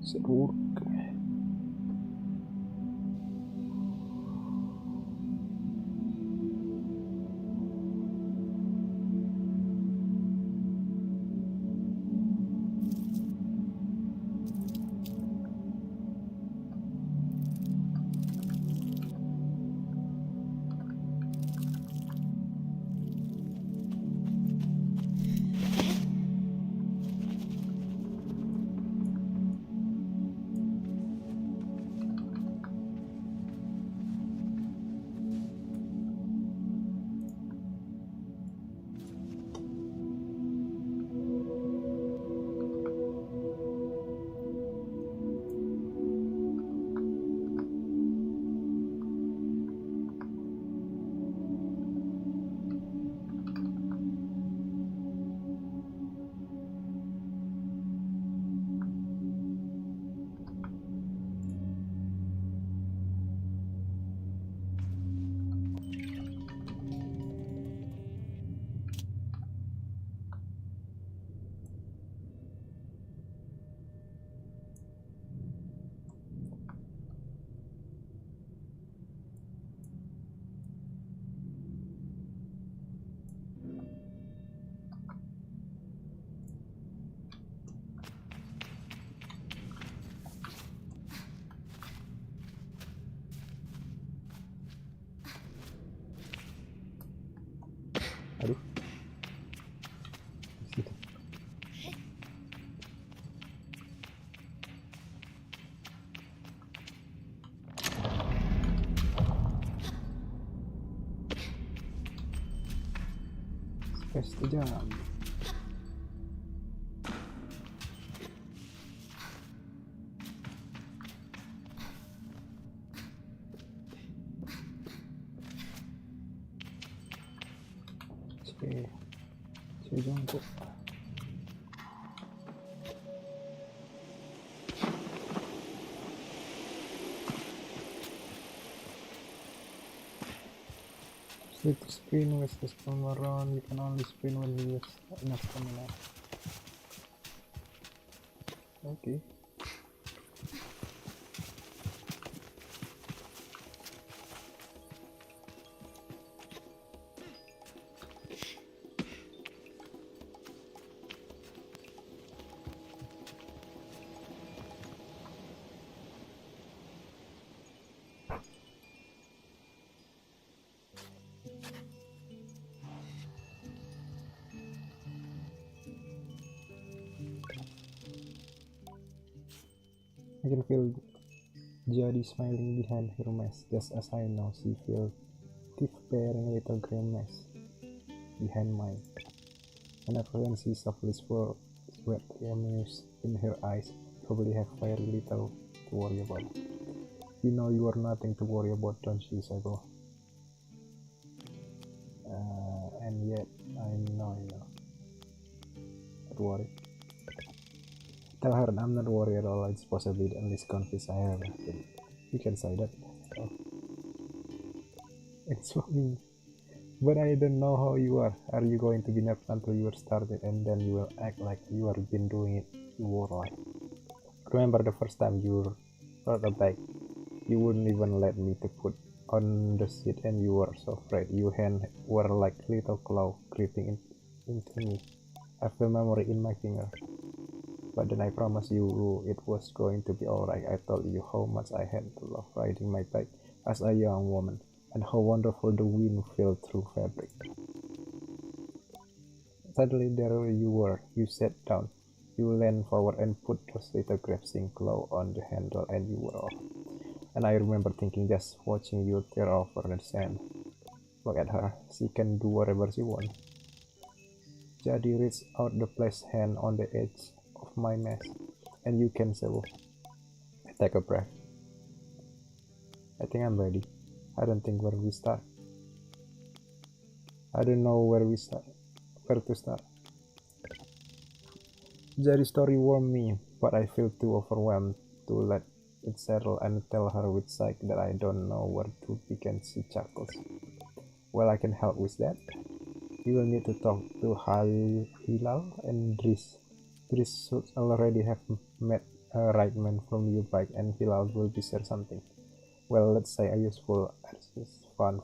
Seru. Aduh. Situ. Space jam. Saya jongkok. Slip to sprint with the spin around. You can only sprint when you use enough stamina. Okay. I can feel Jody smiling behind her mask, just as I know she feels teeth bearing little gray mask behind mine. Whenever when she softly sweat tears in her eyes, probably have very little to worry about. You know you are nothing to worry about, don't you, Sable? And yet, I know. Don't worry. Tell her I'm not worried at all, it's possibly the least confused I have. You can say that. Oh. It's for me. But I don't know how you are. Are you going to be nervous until you are started and then you will act like you have been doing it your life? Remember the first time you rode a bike? You wouldn't even let me to put on the seat and you were so afraid. Your hands were like little claws creeping into me. I feel memory in my finger. But then I promised you it was going to be alright. I told you how much I had to love riding my bike as a young woman, and how wonderful the wind felt through fabric. Suddenly there you were. You sat down. You leaned forward and put those little grasping claws on the handle, and you were off. And I remember thinking, just watching you tear over the sand. Look at her. She can do whatever she wants. Jadi reach out the placed hand on the edge of my mask, and you can Sable. Take a breath. I think I'm ready. I don't think where we start. I don't know where to start. Jadi story warmed me, but I feel too overwhelmed to let it settle and tell her with psych that I don't know where to begin. She chuckles. Well, I can help with that. You will need to talk to Hilal and Dris. Dris should already have met a right man from your bike, and Hilal will be share something. Well, let's say a useful as fun.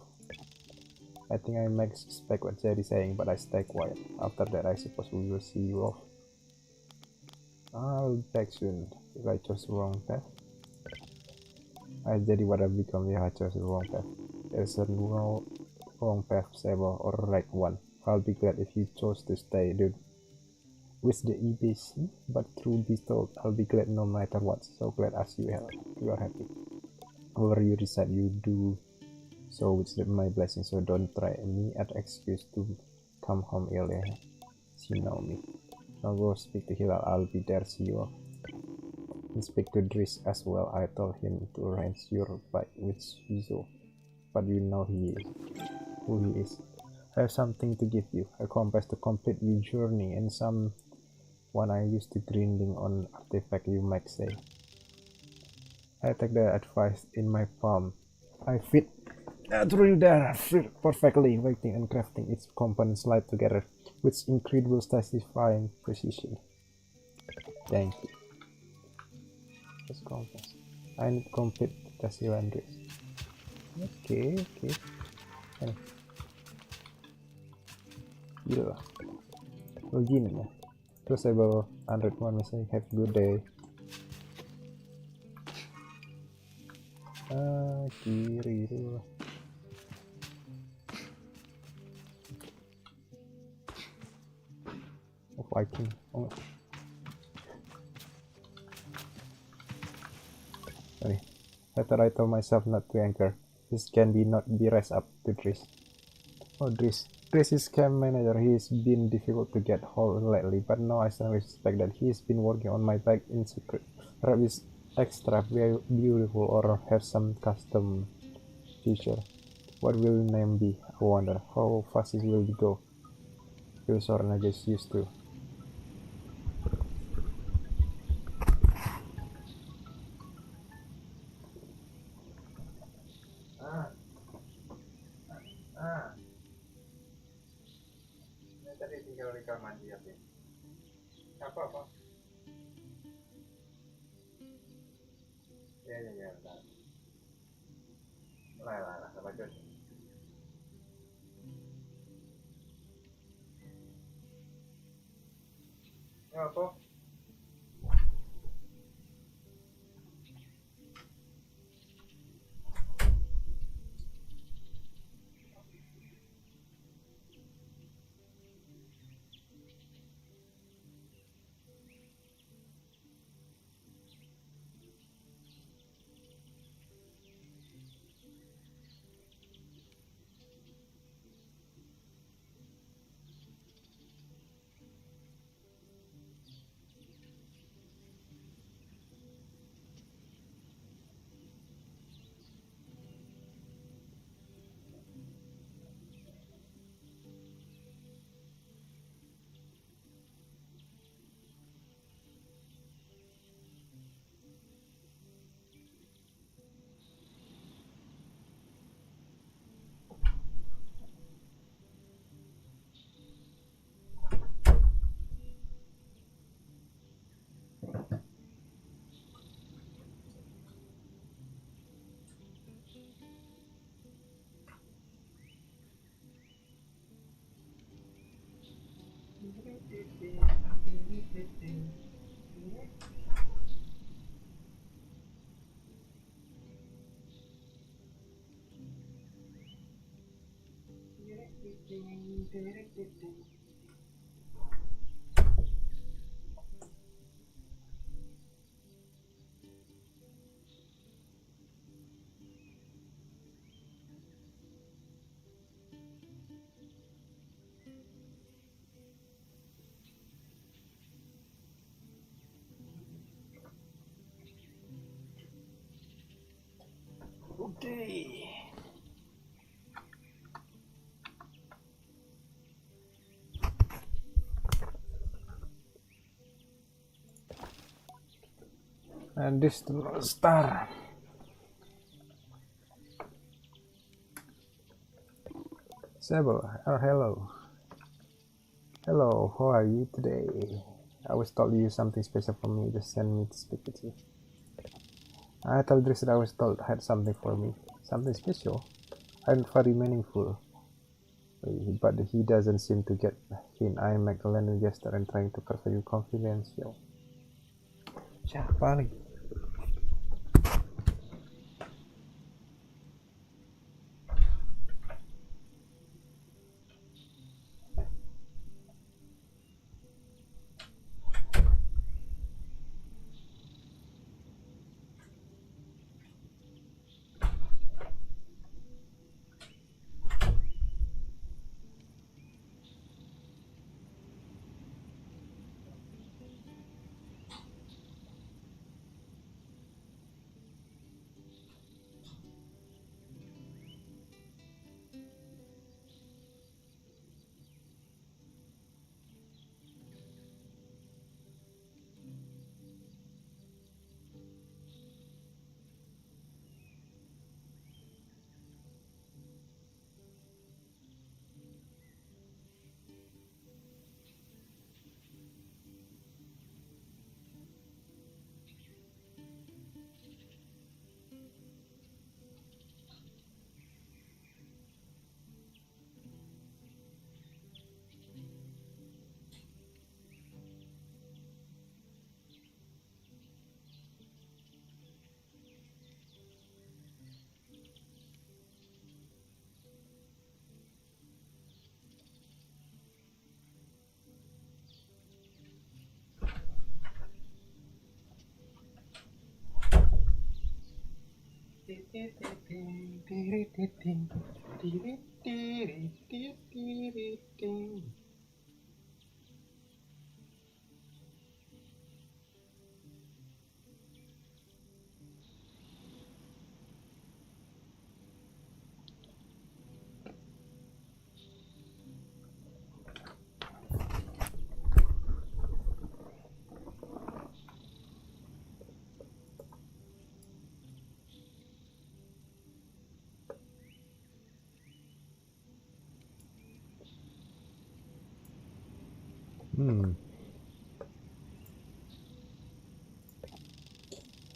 I think I might suspect what Jerry's saying, but I stay quiet. After that, I suppose we will see you off. I'll be back soon if I chose the wrong path. Jadi what I become if I chose the wrong path. There's no wrong path, Sable, or right one. I'll be glad if you chose to stay, dude. With the EBC, but through this told, I'll be glad no matter what. So glad as you are happy. Whatever you decide, you do so with my blessing. So don't try me at excuse to come home early. You know me. Now go speak to Hilal. I'll be there. See you. And speak to Dris as well. I told him to arrange your bike with Shizu, but you know who he is. I have something to give you. A compass to complete your journey, and someone I used to grinding on artifact, you might say. I take the advice in my palm. I fit through there perfectly, waiting and crafting its components slide together with incredible satisfying precision. Thank you. This compass. I need complete Casio and Dris. Okay. Gila. Begini ya. Terus Sable 101 misalnya, have a good day. Kiri dulu. Viking. Oh. Sorry. Later I told myself not to anchor. This can not be raised up to Dris. Oh, Dris. Dris is camp manager. He's been difficult to get hold lately, but now I strongly suspect that he's been working on my bike in secret. Perhaps it's extra beautiful or have some custom feature. What will the name be? I wonder. How fast it will go? Feel sorry, I just used to. Tadi tinggal rekaman dia. Apa? Ya, bentar. Lah, lanjut. Apa? Okay. And this the North Star. Sable, hello. Hello, how are you today? I was told you something special for me. Just send me to speak with you. I told Dries that I was told had something for me. Something special and very meaningful. But he doesn't seem to get hint. I make a landing gesture and trying to cover you confidential. Siapa lagi?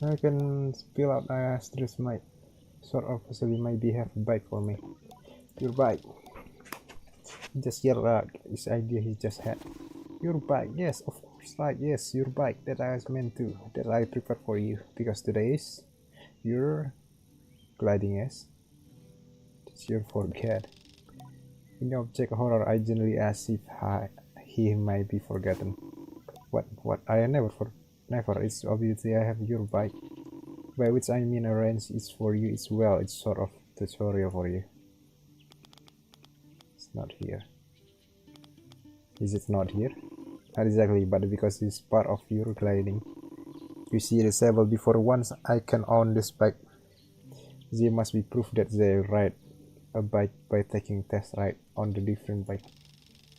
I can spill out Astris might sort of possibly maybe have a bike for me. Your bike. Just your this idea he just had. Your bike, yes, of course, right, yes, your bike that I was meant to, that I prepared for you, because today is your gliding, yes. It's your forget. In object horror, I generally ask if he might be forgotten. What? I never. It's obviously I have your bike. By which I mean arrange is for you as well. It's sort of tutorial for you. It's not here. Is it not here? Not exactly, but because it's part of your gliding. You see the Sable before once I can own this bike. There must be proof that they ride a bike by taking test ride on the different bike.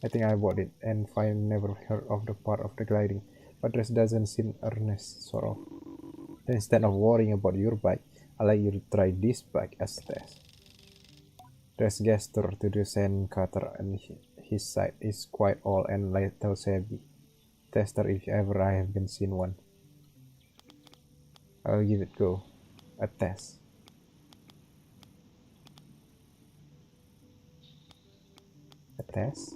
I think I bought it and I never heard of the part of the gliding, but this doesn't seem earnest, sort of. Instead of worrying about your bike, I like you to try this bike as test. Dress gesture to the sand cutter and his side is quite old and little shabby. Tester if ever I have been seen one. I'll give it go. A test. A test?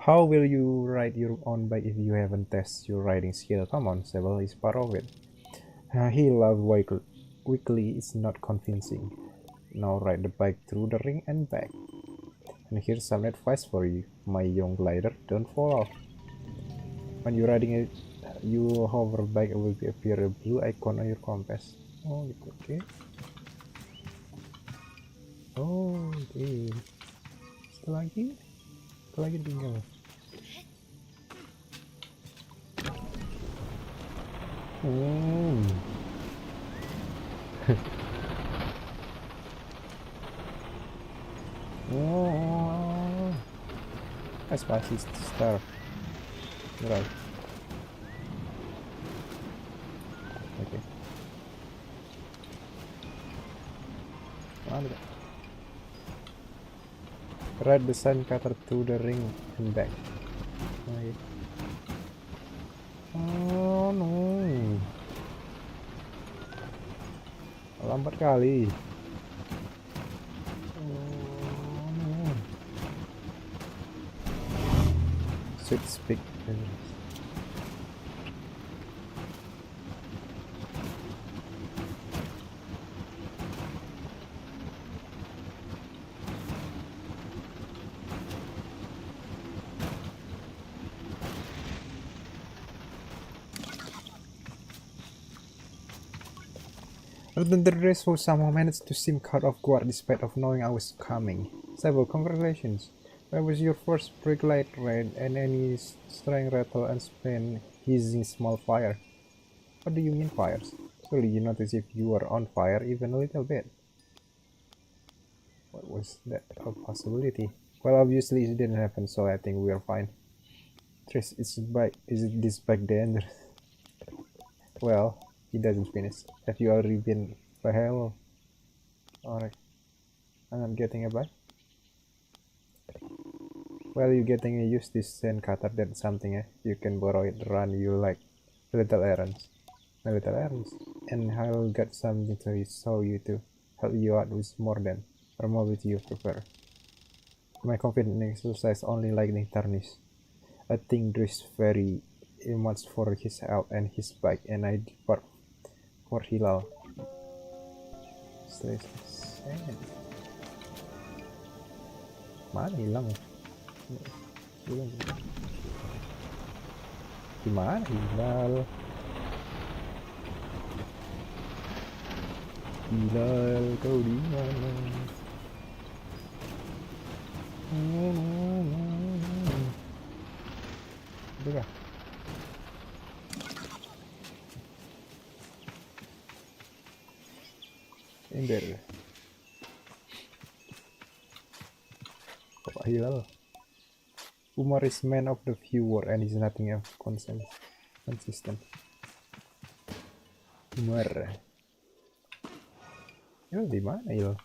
How will you ride your own bike if you haven't tested your riding skill? Come on, Sable is part of it. He loved weekly is not convincing. Now ride the bike through the ring and back. And here's some advice for you, my young glider, don't fall off. When you're riding it, your hover bike will appear a blue icon on your compass. Oh, gitu, okay. Oh, okay. Satu lagi tinggal. Oh, I spicy star. Right. Okay. Mana? Ride the sun cutter to the ring and back. Okay. Oh no. Lambat kali. Oh no. Sweet speak. The rest who somehow managed to seem caught off guard despite of knowing I was coming. Sable, congratulations. Where was your first brake light raid and any string rattle and spin hissing small fire? What do you mean fires? Surely you notice if you are on fire even a little bit. What was that a possibility? Well, obviously it didn't happen, so I think we are fine. Trish, is this bike dangerous? Well, he doesn't finish. Have you already been by hell? Alright. I'm not getting a bike. Well, you're getting a use this sand cutter, that's something, eh? You can borrow it, run you like little errands. My little errands. And I'll get something to show you to help you out with more than or mobility you prefer. My confident exercise only lightning tarnish. I think Dries very much for his help and his bike, and I depart for Hilal. Mana hilang? Gimana Hilal? Hilal kau di mana? Itu kah? Ember. Bapak Hilal. Umar is man of the few words and is nothing else consistent. Umar. Hilal di mana Hilal?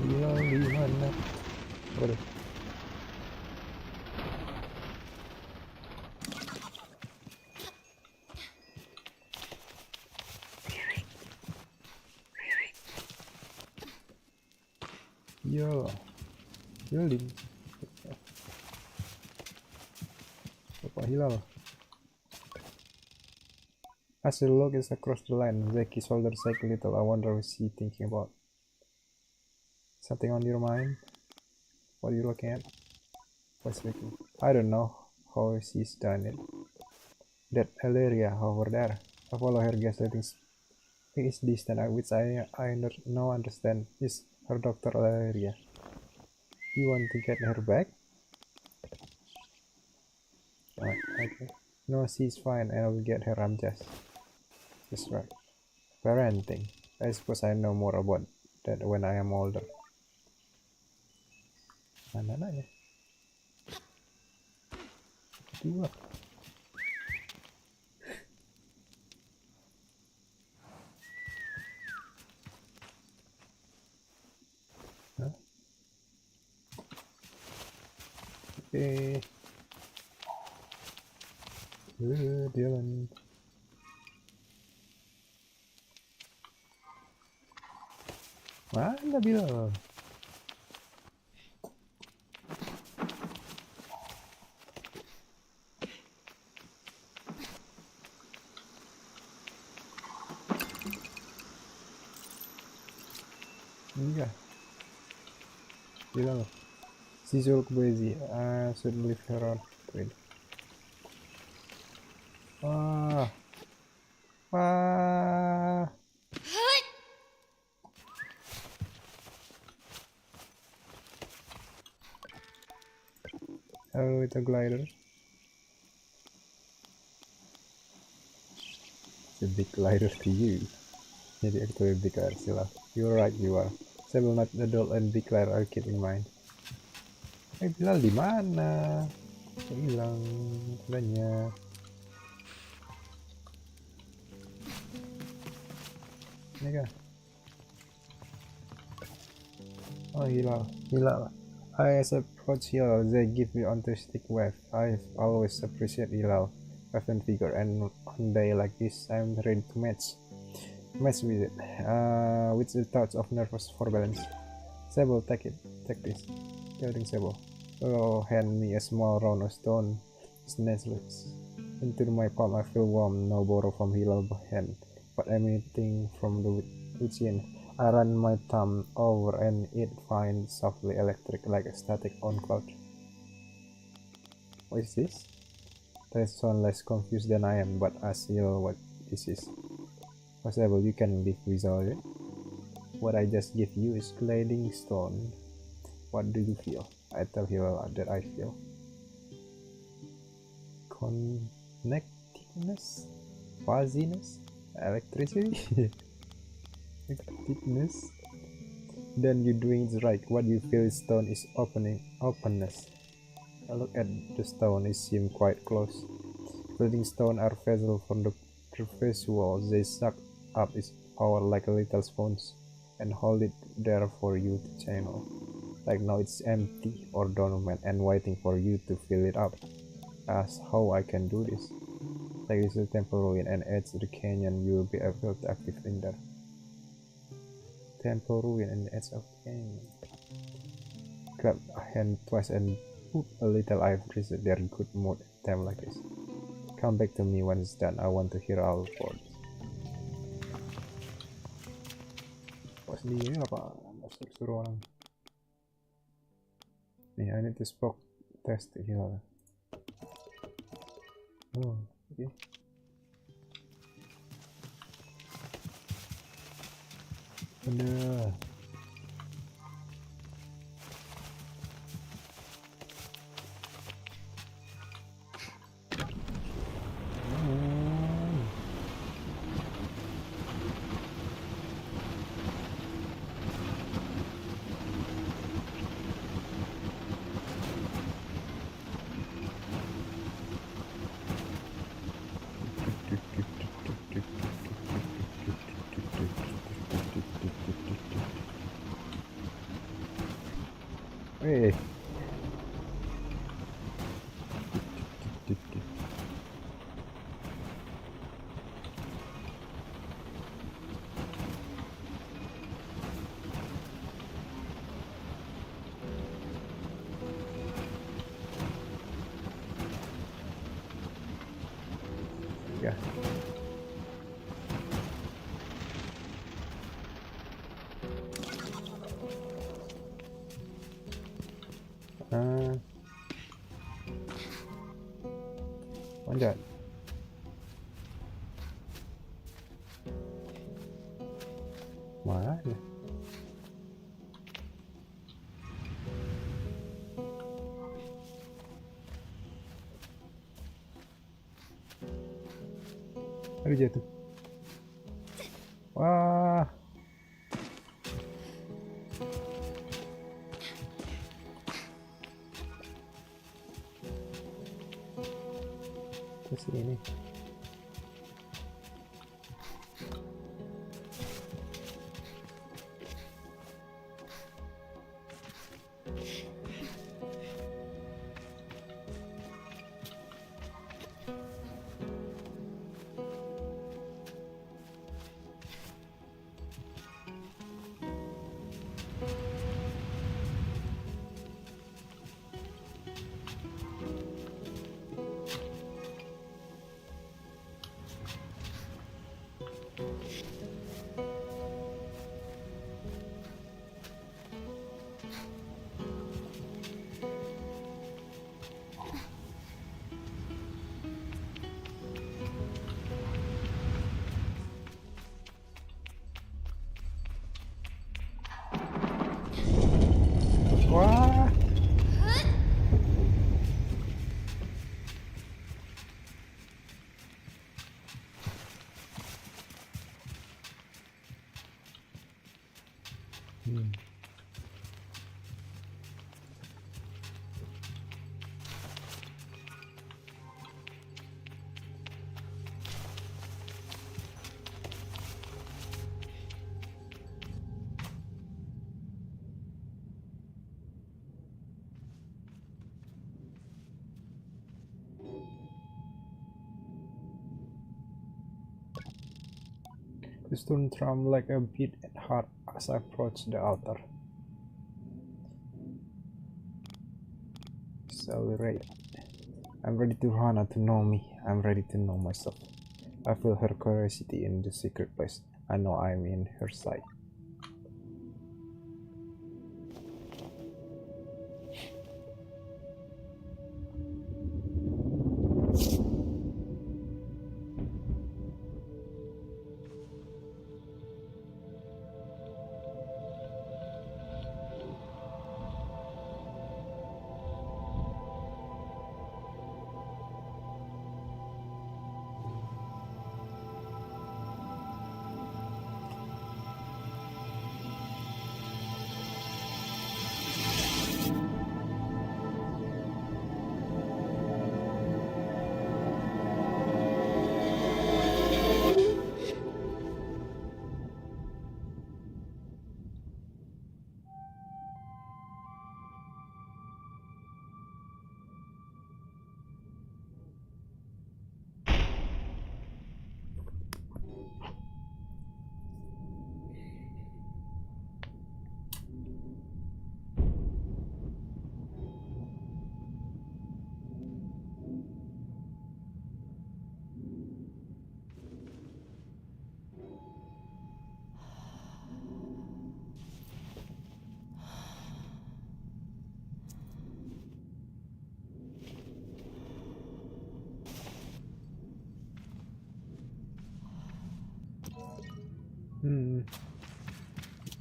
Hilal di mana? Waduh. Juli. Bapak Hilal. As the log is across the line, Zeki's shoulders shake a little. I wonder what she's thinking about. Something on your mind? What are you looking at? What's looking? I don't know how she's done it. That area over there. I follow her gaslighting is distant, which I now understand is her doctor area. You want to get her back? Okay. No, she's fine, and I will get her. I'm just right. Parenting. I suppose I know more about that when I am older. Mana anaknya? Dua. Hah? Oke. Jalan. Mana bilang? Hingga. Bilang. She's all busy. I should leave her on. Wait. Wah. Wah. Hello, little glider. It's a big glider to you. Jadi actually big glider still. You're right, you are. Sable, not adult and big glider are keep in mind. Bilal di mana? Hilang kudanya. Ini kah? Oh, Hilal. I approach Hilal, they give me enthusiastic wave. I always appreciate Hilal, wave and figure, and on day like this, I'm ready to match with it, with the touch of nervous for balance. Sable, take this. Telling Sable, oh, hand me a small round of stone. Snatches into my palm. I feel warm, no borrow from Hilal hand, but anything from the within. I run my thumb over and it finds softly electric like a static on cloud. What is this? They sound less confused than I am, but ask Hilal what this is. Possible you can live without it. What I just give you is gliding stone. What do you feel? I tell Hilal that I feel connectedness, fuzziness, electricity. Thickness. Then you're doing it right. What you feel is stone is openness. I look at the stone, it seems quite close. Building stone are vessels from the surface walls. They suck up its power like a little sponge and hold it there for you to channel. Like now it's empty or dormant and waiting for you to fill it up. Ask how I can do this. Like this is a temple ruin and edge the canyon, you will be able to active in there. Temple ruin and the edge of canyon. Grab a hand twice and put a little ivory. Their good mood time like this. Come back to me when it's done. I want to hear all for this. Kok sendiri apa? Suruh orang. Nih, I need to spoke test Hilal. Oh, okay. Bener. Wih. Ya. Manjat. Mana ya? Aduh, jatuh. Wah. Terus ini. The stone trembled like a beat and heart as I approached the altar. Celebrate. I'm ready to Hana to know me. I'm ready to know myself. I feel her curiosity in the secret place. I know I'm in her sight.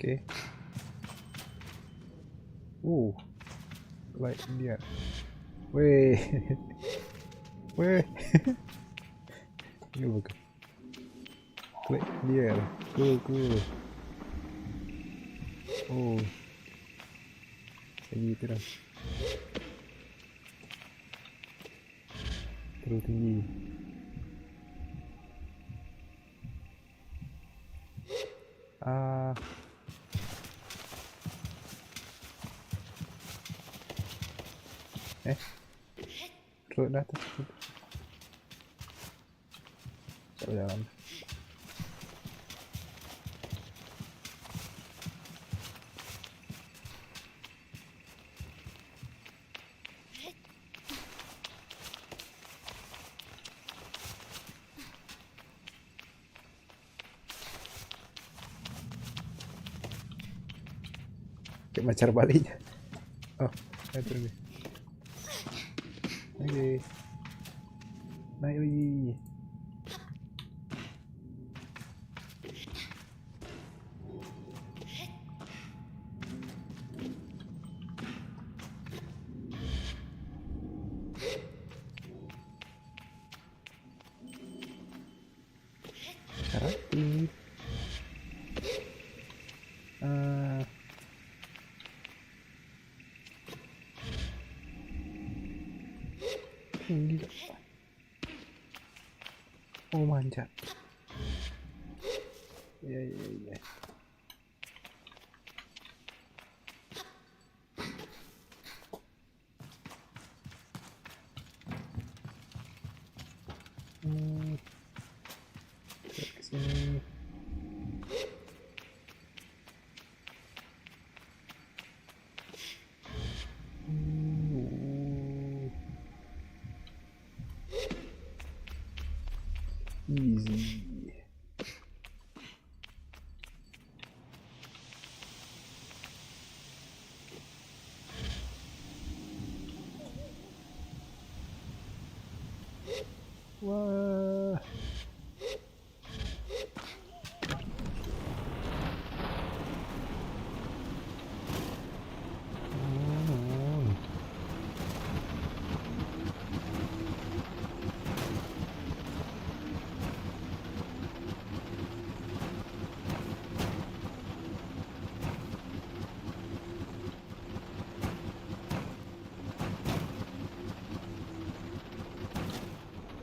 Okay. Like dia. Weh. Weh. Ini bukan. Klik dia. Cool. Oh. Kayak gitu dah. Terlalu tinggi. Terus dah tuh. Coba jalan. Kayak macar balinya. Oh, itu nih. Naik lagi. Rapi. Tinggi. Oh, manjat. Iya. Kesini. Easy. Wah.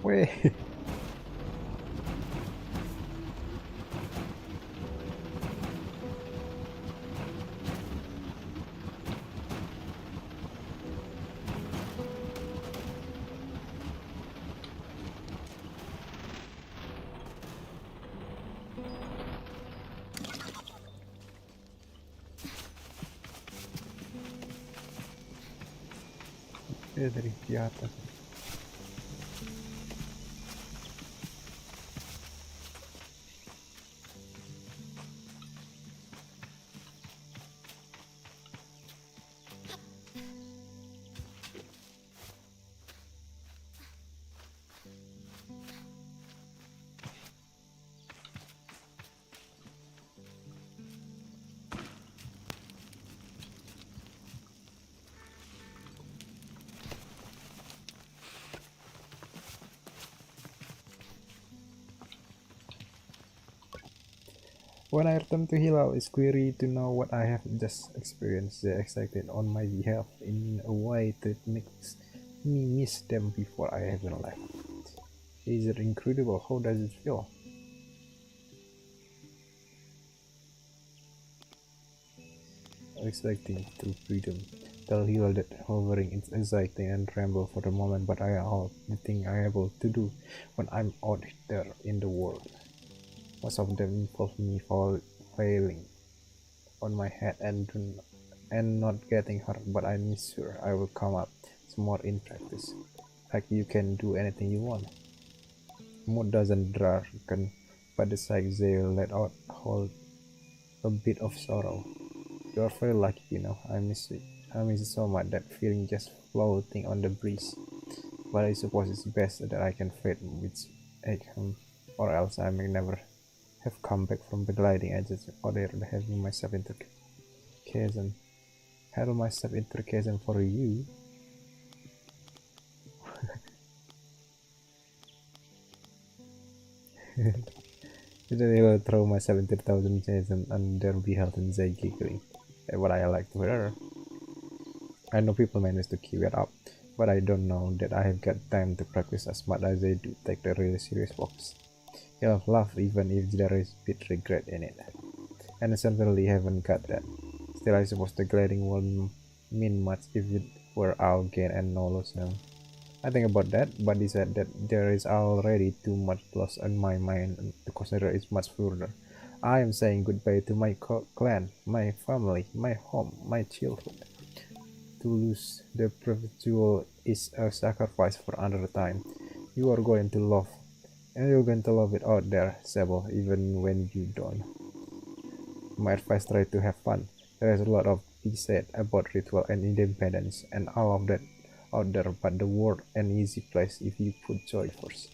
Weh. Dari di atas. When I return to Hilal, it's query to know what I have just experienced. They acted on my behalf in a way that makes me miss them before I even left. Is it incredible? How does it feel? Expecting true freedom. Tell Hilal that hovering is exciting and tremble for the moment, but I all the thing I am able to do when I'm out there in the world. Most of them involve me failing on my head and not getting hurt, but I'm sure I will come up more in practice. Like you can do anything you want. Mood doesn't darken, but the sighs they let out hold a bit of sorrow. You're very lucky, you know. I miss it. I miss it so much, that feeling just floating on the breeze. But I suppose it's best that I can fade with egg, or else I may never have come back from the gliding edges, or there having myself into chasm. Held myself into chasm for you. Then I will throw myself into 1,000 chasm and there be held and say giggling. That's what I like to hear. I know people manage to keep it up, but I don't know that I have got time to practice as much as they do take the really serious walks. You'll laugh even if there is a bit regret in it. And I certainly haven't got that. Still, I suppose the gliding won't mean much if it were all gain and no loss now. I think about that, but he said that there is already too much loss on my mind to consider it much further. I am saying goodbye to my clan, my family, my home, my childhood. To lose the perpetual is a sacrifice for another time. You are going to love, and you're going to love it out there, Sable, even when you don't. My advice: try to have fun. There is a lot of be said about ritual and independence and all of that out there, but the world an easy place if you put joy first.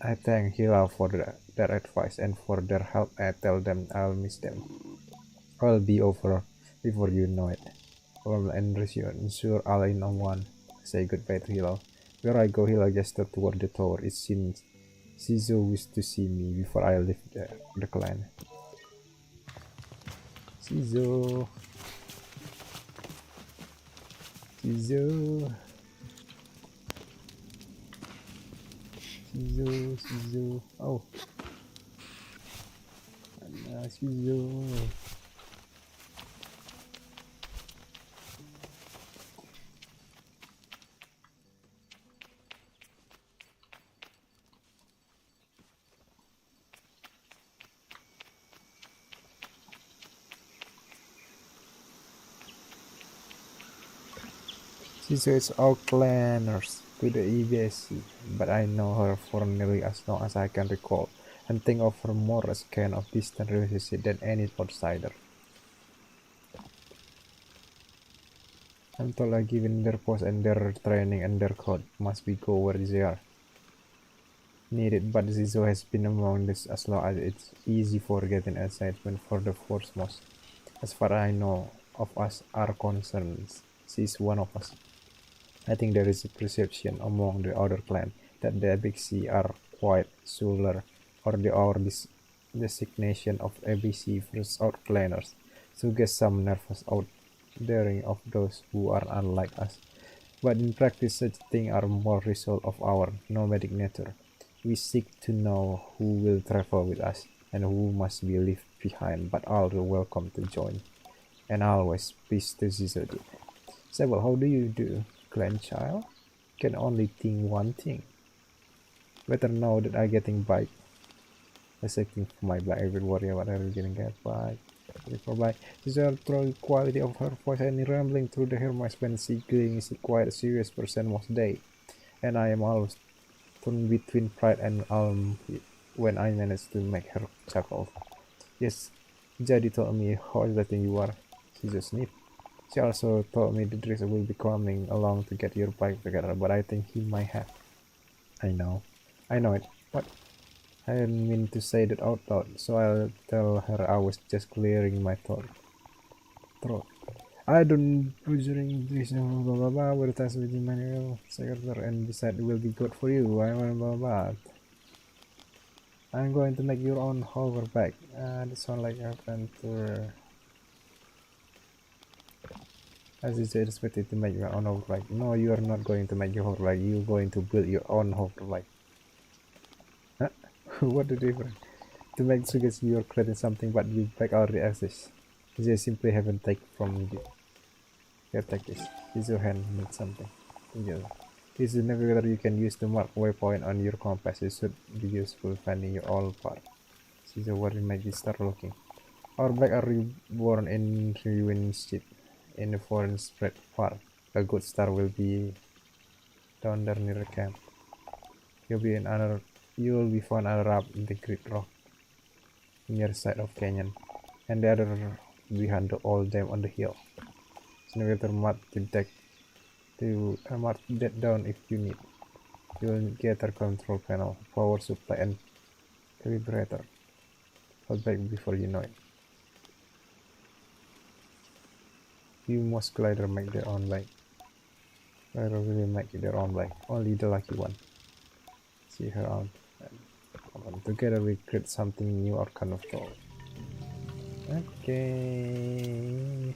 I thank Hila for their advice and for their help. I tell them I'll miss them. I'll be over before you know it. Warm and reassuring, sure all in on one. Say goodbye to Hila. Where I go, Hila gestured toward the tower. It seems Shizu wished to see me before I leave the clan. Shizu. Shizu. Shizu. Oh. Shizu. She says outlanders to the EBSC, but I know her for nearly as long as I can recall, and think of her more as kind of distant relationship than any outsider. I'm told that given their post and their training and their code, must be go where they are needed, but Zizo has been among this as long as it's easy for getting assignment for the foremost. As far as I know of us are concerned, she's one of us. I think there is a perception among the other clan that the ABC are quite similar, or our designation of ABC versus outclanners, so get some nervous out daring of those who are unlike us. But in practice, such things are more result of our nomadic nature. We seek to know who will travel with us and who must be left behind, but all are welcome to join. And always peace to Zizodi. Sable, how do you do? Grandchild? Can only think one thing. Better know that I getting bike. Accepting for my bike, every warrior, whatever getting get bike. By the through quality of her voice and rambling through the hermits when she is quite a serious person most day, and I am always torn between pride and alarm when I manage to make her chuckle. Yes, Jadi told me how exciting you are. She just sniffed. She also told me the Dries will be coming along to get your bike together, but I think he might have. I know it. What? I didn't mean to say that out loud, so I'll tell her I was just clearing my throat. I don't butchering this blah blah blah with the test with the manual secretary and besides it will be good for you. I want blah blah. I'm going to make your own hoverback. This sounds like a adventure. As you said, expected to make your own hoverback. No, you are not going to make your hoverback. You're going to build your own hoverback. Huh? What the difference? To make suggest you are creating something, but you back already exists. They simply haven't taken from you. Here, take this. Use your hand, make something. Together. This is a navigator you can use to mark waypoint on your compass. It should be useful finding your all part. This is where you make it start looking. Our back are reborn in ruined ship in a foreign spread far. A good start will be down there near the camp. You will be found under up in the great rock near side of canyon, and the other behind the old dam on the hill. Navigator mark that down if you need. You will get a control panel, power supply, and calibrator. Hold back before you know it. You most glider make their own bike. Glider really make their own bike. Only the lucky one. See her out. And together we create something new or kind of tool. Okay.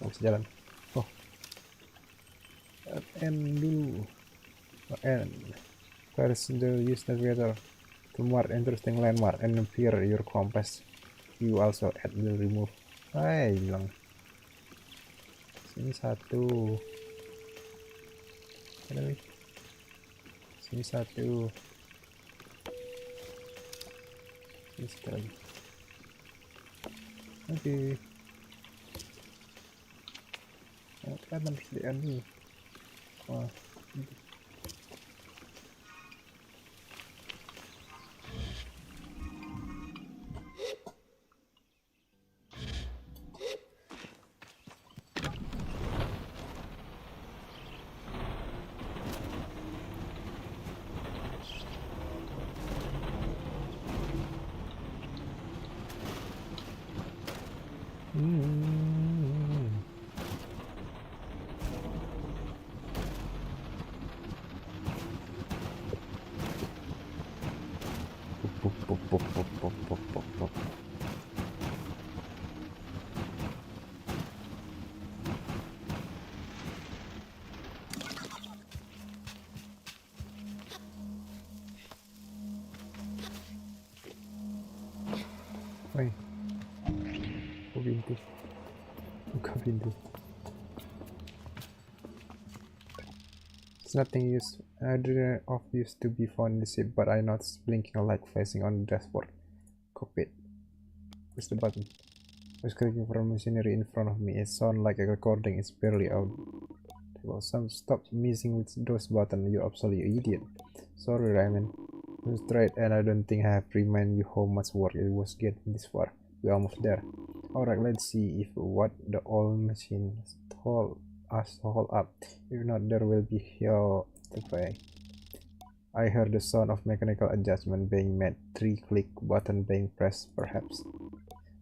Masih jalan. Oh. And do. And first use navigator to mark interesting landmark and appear your compass. You also add will remove. Hai bilang. Sini satu. Ada sini satu. Ini sekali. Oke. Kan persediaan dulu. Wah. Woi, buka pintu. It's nothing either of use to be found in the ship, but I noticed blinking light flashing on the dashboard. Cockpit. Push the button. I was clicking for machinery in front of me. It sounded like a recording. It's barely out. Well, stop messing with those buttons. You're absolutely idiot. Sorry, Raymond. That's right, and I don't think I have reminded you how much work it was getting this far. We're almost there. Alright, let's see if what the old machine told us to hold up. If not, there will be hell to pay. I heard the sound of mechanical adjustment being made. 3-click button being pressed, perhaps.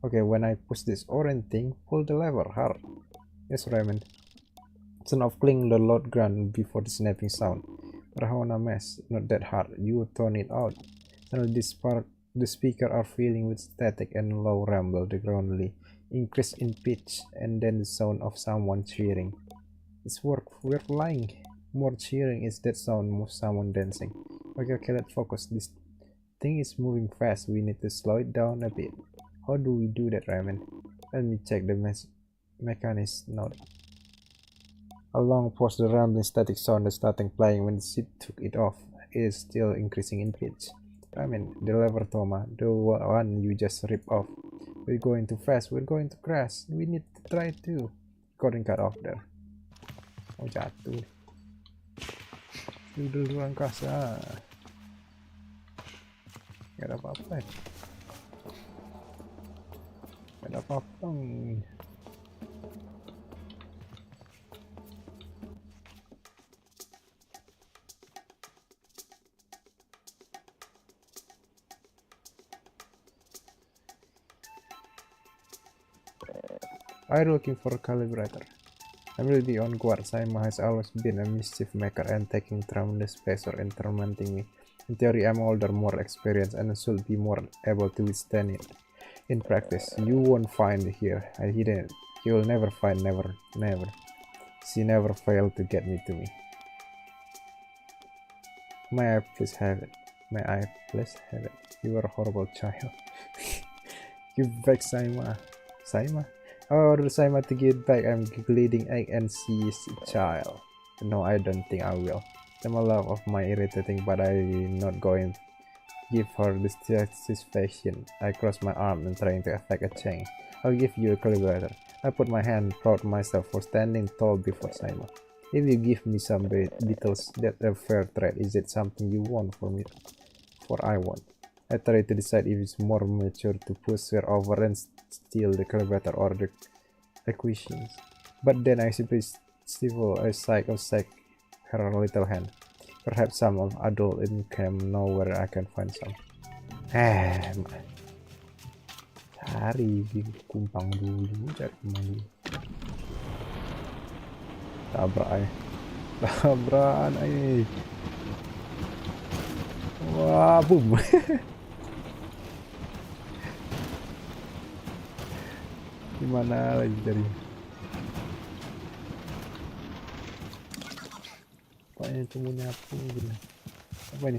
Okay, when I push this orange thing, pull the lever hard. Yes, Raymond. Sound of clicking the load gun before the snapping sound. Rahona mess, not that hard. You tone it out. Suddenly the speaker are filling with static and low rumble. The gradually increase in pitch, and then the sound of someone cheering. It's work. We're flying. More cheering is that sound of someone dancing. Okay, let's focus. This thing is moving fast. We need to slow it down a bit. How do we do that, Raymond? Let me check the mechanism now. A long pause, the rambling static sound is starting playing when the ship took it off. It is still increasing in pitch. I mean, the lever, Toma, the one you just ripped off. We're going too fast. We're going to crash. We need to try to. Recording cut off there. Oh jatuh. Dulu angkasa. Gak ada apa-apa. Gak ada apa-apa. I'm looking for a calibrator. I'm really on guard. Saima has always been a mischief maker and taking tremendous pleasure in tormenting me. In theory, I'm older, more experienced, and should be more able to withstand it. In practice, you won't find here. I didn't. You'll never find, never. She never failed to get me to me. May I please have it? May I please have it? You are a horrible child. Give back Saima. Saima? I ordered Saima to get back. I'm bleeding egg and she is a child. No, I don't think I will. I'm a lot of my irritating, but I'm not going to give her this satisfaction. I cross my arm and trying to effect a change. I'll give you a calibrator. I put my hand proud myself for standing tall before Saima. If you give me some beetles, that's a fair trade. Is it something you want for me? For I want. I try to decide if it's more mature to push her over and steal the calibrator or the acquisitions. But then I simply stifle a sigh of her little hand. Perhaps some of adult in camp know where I can find some. Cari kumpang dulu, cari kumpang dulu. Tabrakan ay. Wah, boom. Gimana lagi dari? Pokoknya cuma nyapu gini. Apa ini?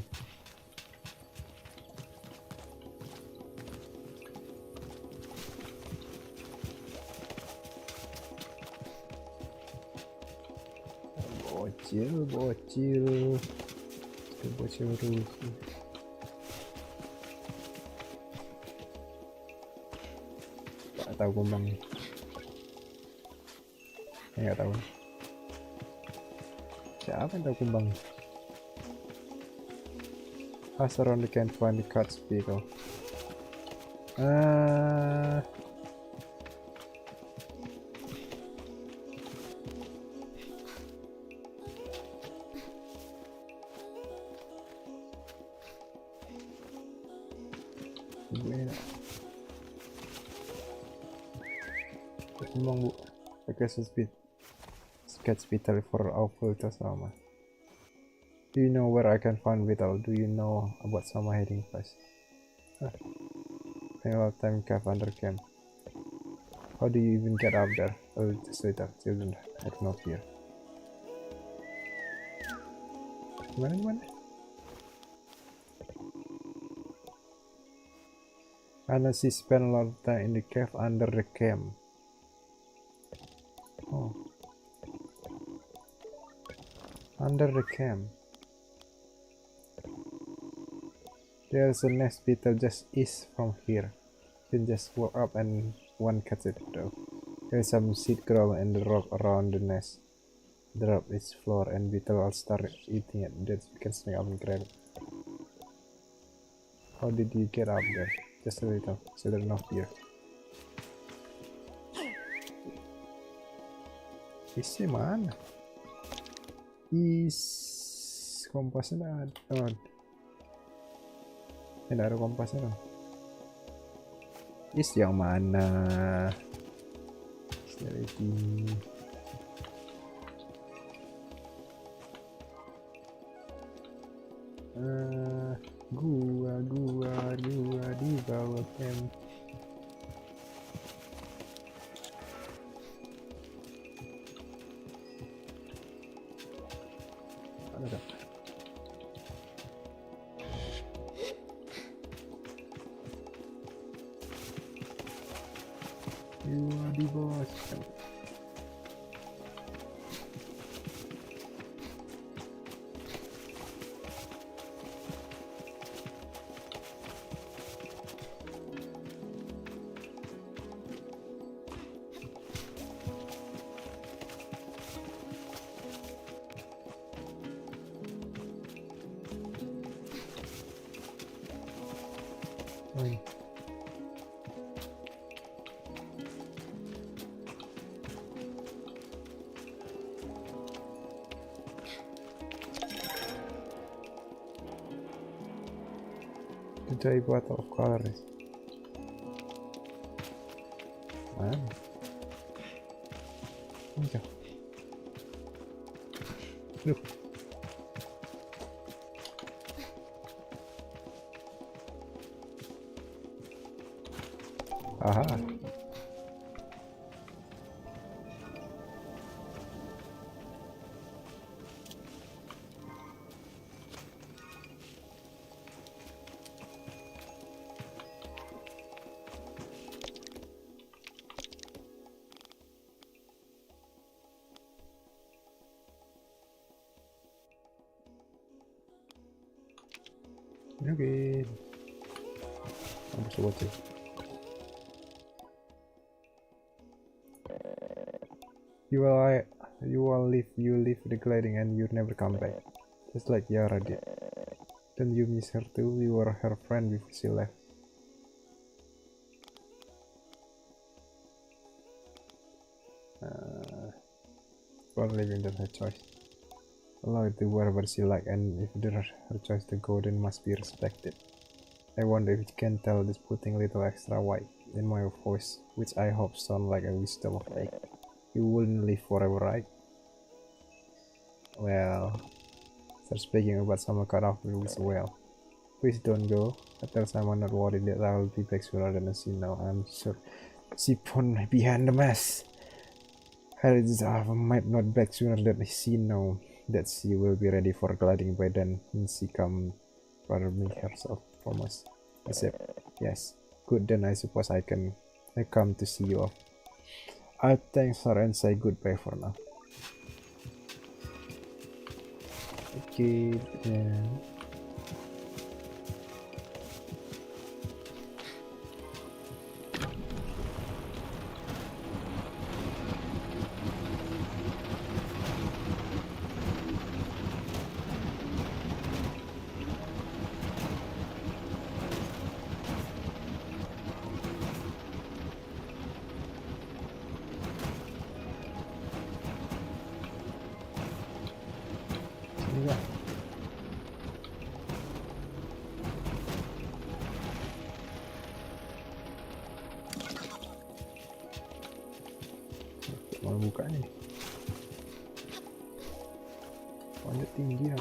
Bocil terus. Gak tahu kumbang nih. Gak tahu. Siapa yang tahu kumbang? Pass around the can find the cards vehicle. Kumbang bu. Aggressive speed. Sketch Vital for awful sama. Do you know where I can find Vital? Do you know about Sama hiding place? Final time cave under camp. How do you even get up there? Oh, just later. Children have no fear. Gimana? Donasi spent a lot of time in the cave under the camp. Oh. Under the camp. There's a nest beetle just east from here. You can just walk up and one catch it though. There's some seed growing in the rock around the nest. Drop its floor and beetle will start eating it. Then you can sneak up and grab it. How did you get up there? Just a little, so there's no fear. Isi mana? Kompasnya ada. Tidak ada kompasnya dong. Yang mana? Ready. Gua di bawah camp. Ada. Gua di bawah camp. Oh, ini. The bottle of colors. Mana? Ini. Look. Aha. Okay. I'm just watching. You leave the gliding and you never come back. Just like Yara did. Don't you miss her too? You were her friend before she left. For living that her choice. Allow it to wherever she like, and if there's her choice to go, then must be respected. I wonder if you can tell this putting little extra white in my voice, which I hope sound like a wisdom of egg. You wouldn't live forever, right? Well, start speaking about some kind of rules. Well, please don't go. I tell someone not worried that I will be back sooner than she know. I'm sure she put behind the mask. Hell, I might not back sooner than she know that she will be ready for gliding by then when she come for me herself promise. I said, yes, good, then I suppose I come to see you off. I'll thank her and say goodbye for now. Okay, yeah. Mau buka nih, panjat tinggi kan.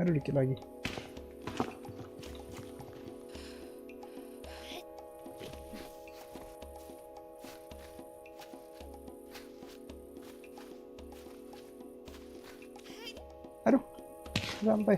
Aduh, dikit lagi. Aduh, sampai.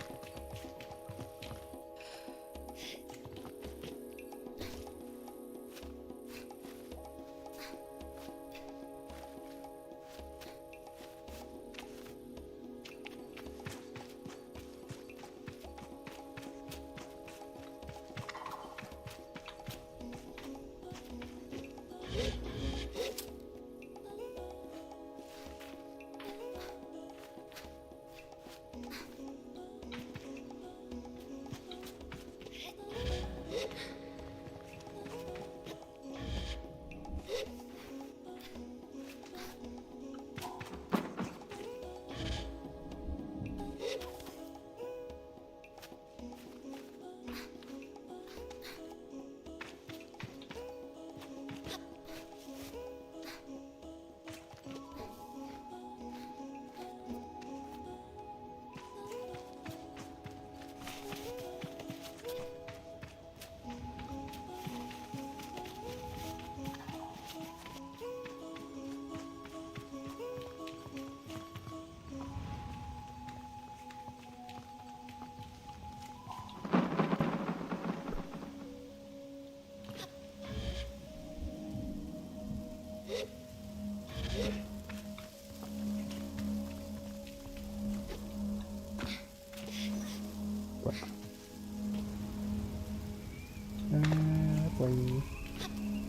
Boing.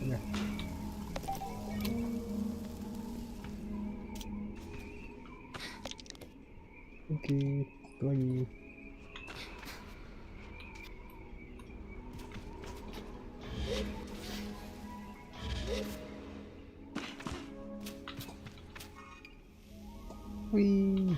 Ya. Oke, satu lagi. Wih.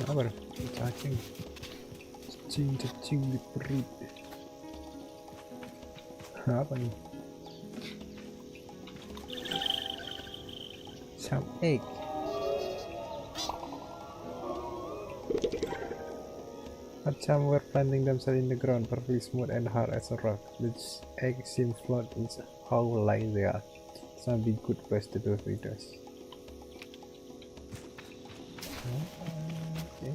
Apa? Cacing di perut. Apa nih? Some egg. But some were planting themselves in the ground, perfectly smooth and hard as a rock. The egg seemed float in how light they are. It's not a good place to do videos. Okay.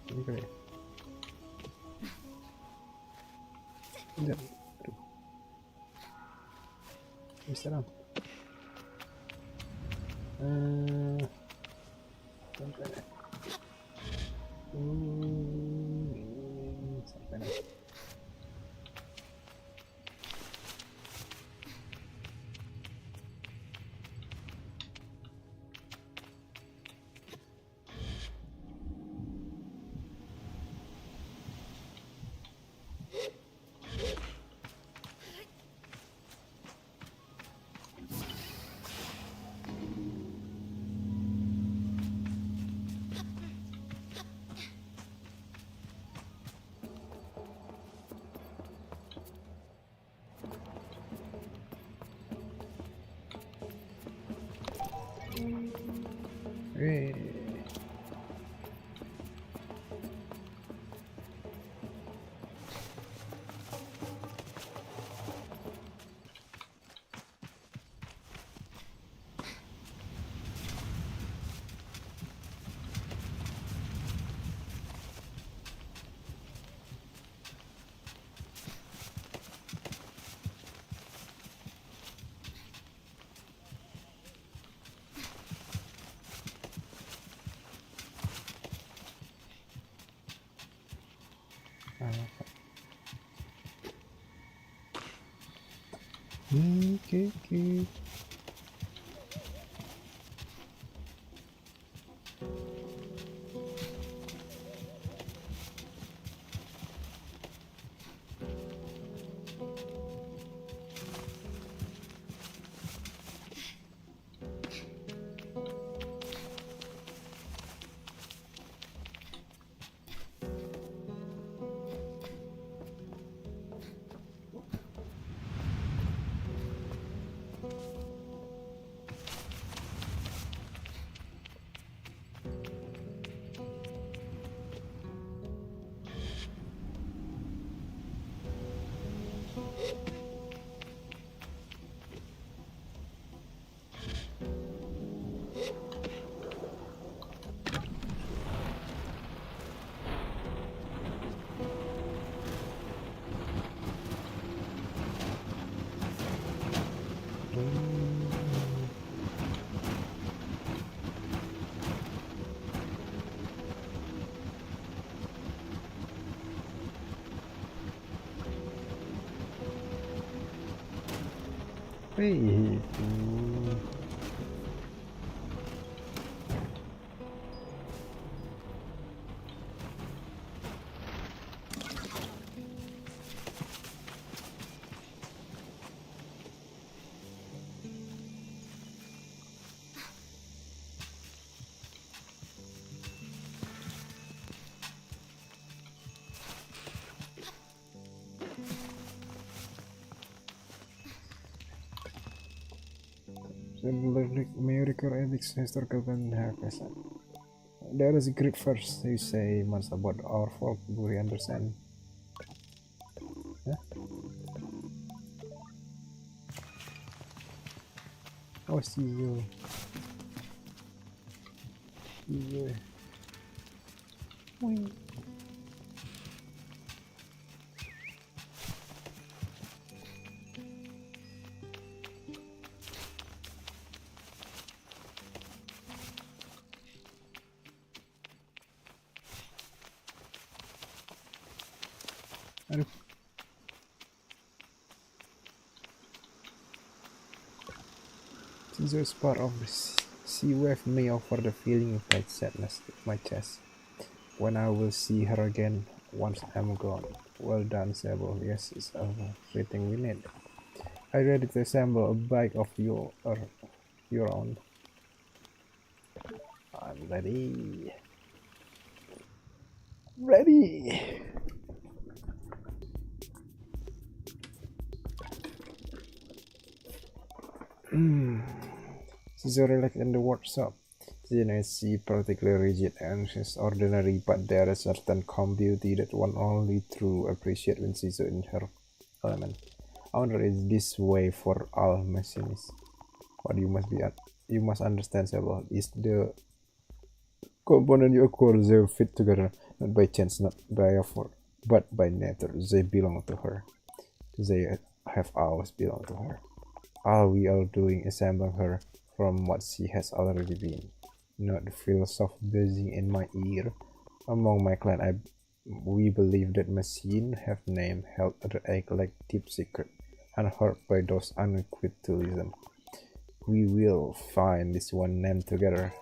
Ini kali ya? Tidak. Aduh. Bisa dong. Sampai deh. Sampai deh. Oke. Itu. Miracle ethics historical and ANGKASA. There is a great verse you say much about our folk. Do we understand? Huh? Oh, see you. See you. Wing. Aduh. Caesar is part of the sea wave me over the feeling of like sadness in my chest. When I will see her again once I'm gone. Well done, Sable. Yes, it's everything we need. I ready to assemble a bike of your own. I'm ready. Ready. Caesar relaxed in the workshop. She particularly rigid and she's ordinary, but there is certain calm beauty that one only true appreciate when she's in her element. I wonder is this way for all machinists. What you must understand about is the component you acquire they fit together not by chance, not by effort, but by nature. They belong to her. They have always belonged to her. All we are doing is assembling her from what she has already been. Not feel soft buzzing in my ear. Among my clan, we believe that machine have name held other egg like deep secret, unheard by those unequipped to listen. We will find this one name together.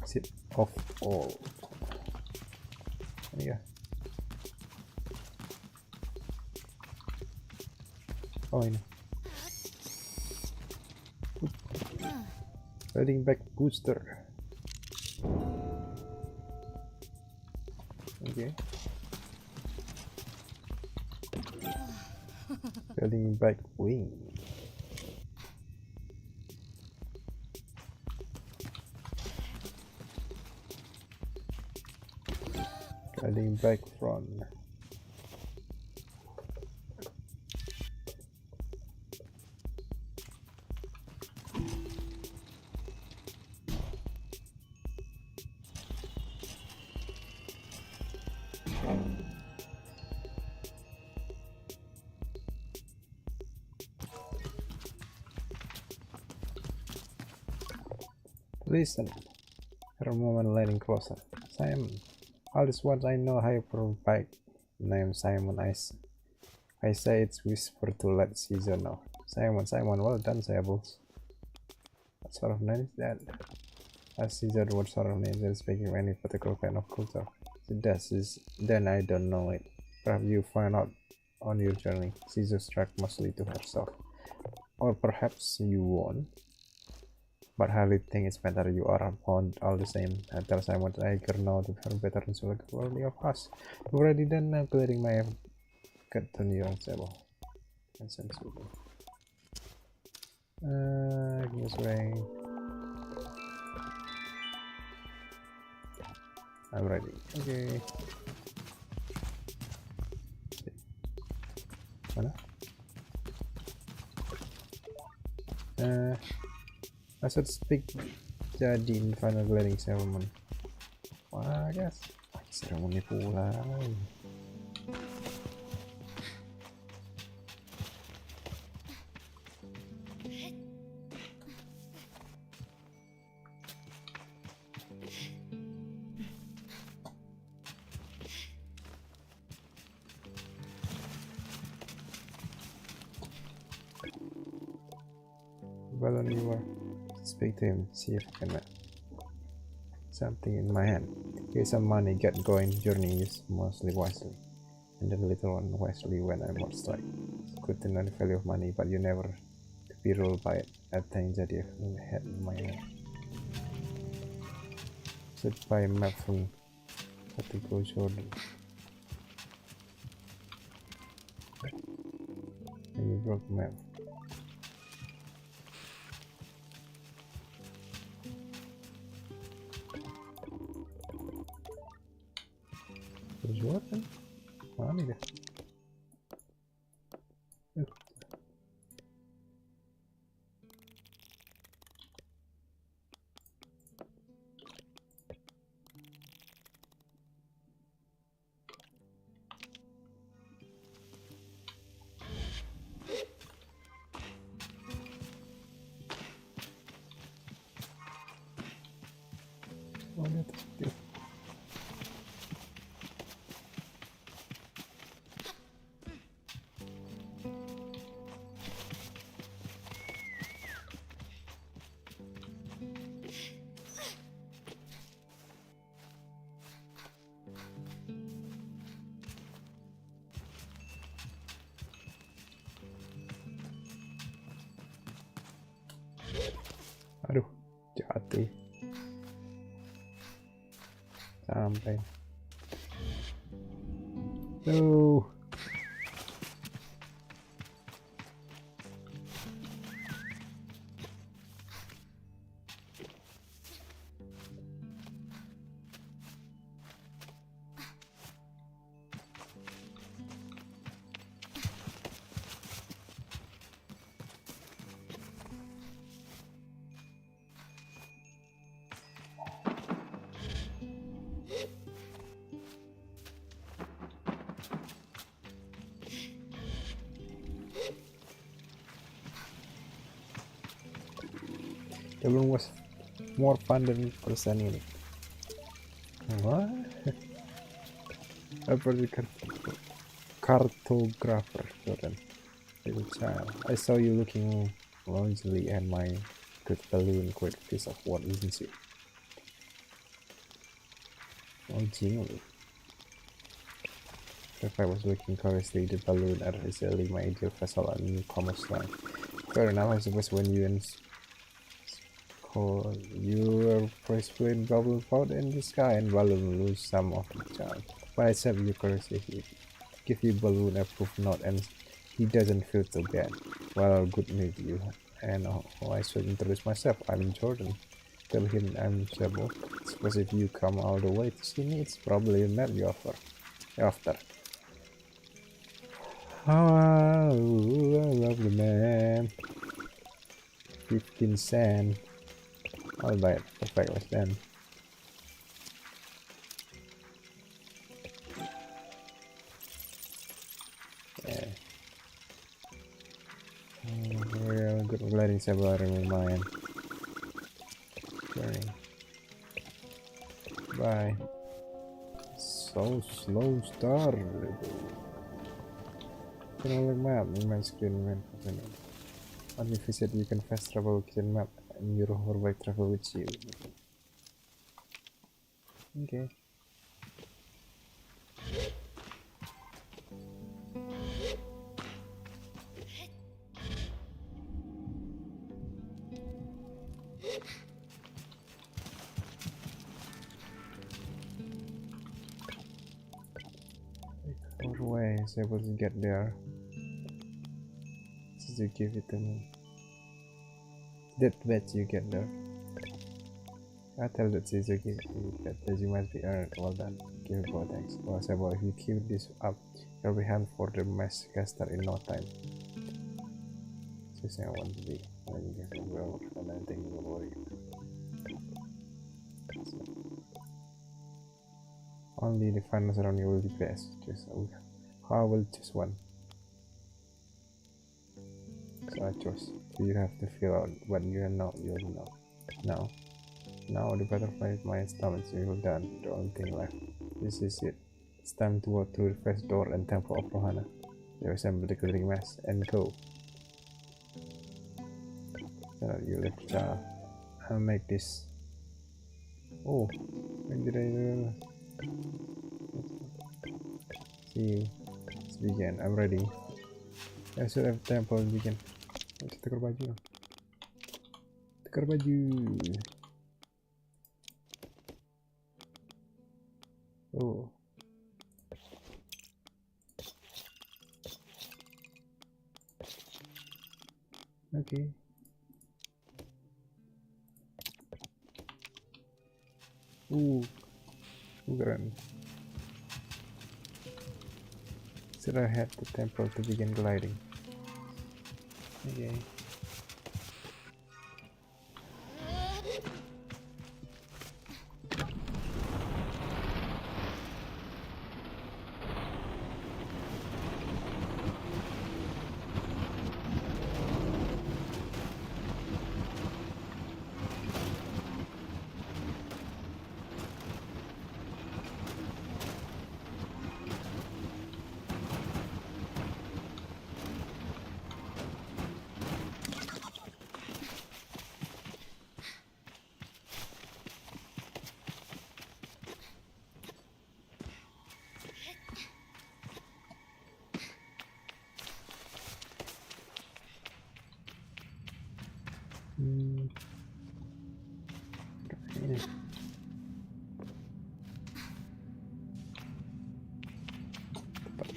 Sit of all. Yeah. Oh, ini. Heading back booster. Okay. Heading back wing. Heading back front. Listen, her moment leaning closer. Simon, all this once I know hyperbike named Simon. I say it's whisper to let Caesar know. Simon, well done, Sables. What sort of name is that? Ask Caesar what sort of name is speaking of any particular kind of culture. It does, then I don't know it. Perhaps you find out on your journey. Caesar struck mostly to herself. Or perhaps you won't. But highly think it's better you are bound all the same. I tell Simon I can know that her better than the quality of us. Already then I'm clearing my cut to New York Sable. And sensible. This way. I'm ready. Okay. Mana? I should speak jadi in final grading ceremony. Wah, guys, ceremony pula. balloon you are. Speak to him, see if I can make something in my hand. Here's some money, get going, journey use mostly wisely. And then little one wisely when I'm on strike. It's good to know the value of money, but you never to be ruled by it. I think that you had in my hand. Set by map from Vertical Jordan. And you broke map. Terus Jordan? Mana dia? Oh, dia tuh. Aduh, jatuh. Sampai. Tuh. The balloon was more fun than percent ini. What? A cartographer, Jordan. Little child. I saw you looking loungily at my good balloon, great piece of work, isn't it? Oh, jingly. If I was looking curiously, the balloon are easily my ideal vessel on newcomer's line. Fair enough, I suppose when you and your practically bubble out in the sky and balloon lose some of the charm. But I accept your curiosity. Give you balloon a proof note and he doesn't feel so bad. Well, good meet you. And I should introduce myself. I'm Jordan. Tell him I'm Sable. Suppose if you come all the way to see me, it's probably a map you offer. After. Oh, lovely man. 15 cents. I'll buy it. Perfect, let's then. Yeah. Real good gliding Sable in my mind. Journey. Bye. So slow start. Controlling map in my screen when opening. On you visit, you can fast travel kitchen map and your hoverbike travel with you. Okay. What way is able to get there? Just to give it to me. That bet you get there. I tell that Caesar give you that you must be earned. Well done. Give it more thanks. Well, Sable, if you keep this up, you'll be hand for the mass caster in no time. Just I want to be. And you get well, and I think you will worry. So, only the finals around you will be best. Just I will choose one. So I chose. So you have to figure out what you know. Now the butterfly is my stomach, so you're done. The only thing left. This is it. It's time to walk through the first door and temple of Rohana. They resemble the glittering mass and go. So you left child. I'll make this. Oh, when did I do? See, let's begin. I'm ready. I should have temple begin. Let's tukar baju. Tukar baju. Oh. Okay. Keren. Should I head to temple to begin gliding? Okay. Ini. Tepat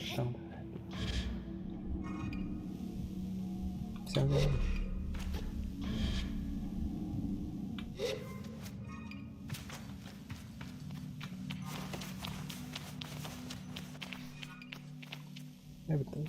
Sable. Ya betul.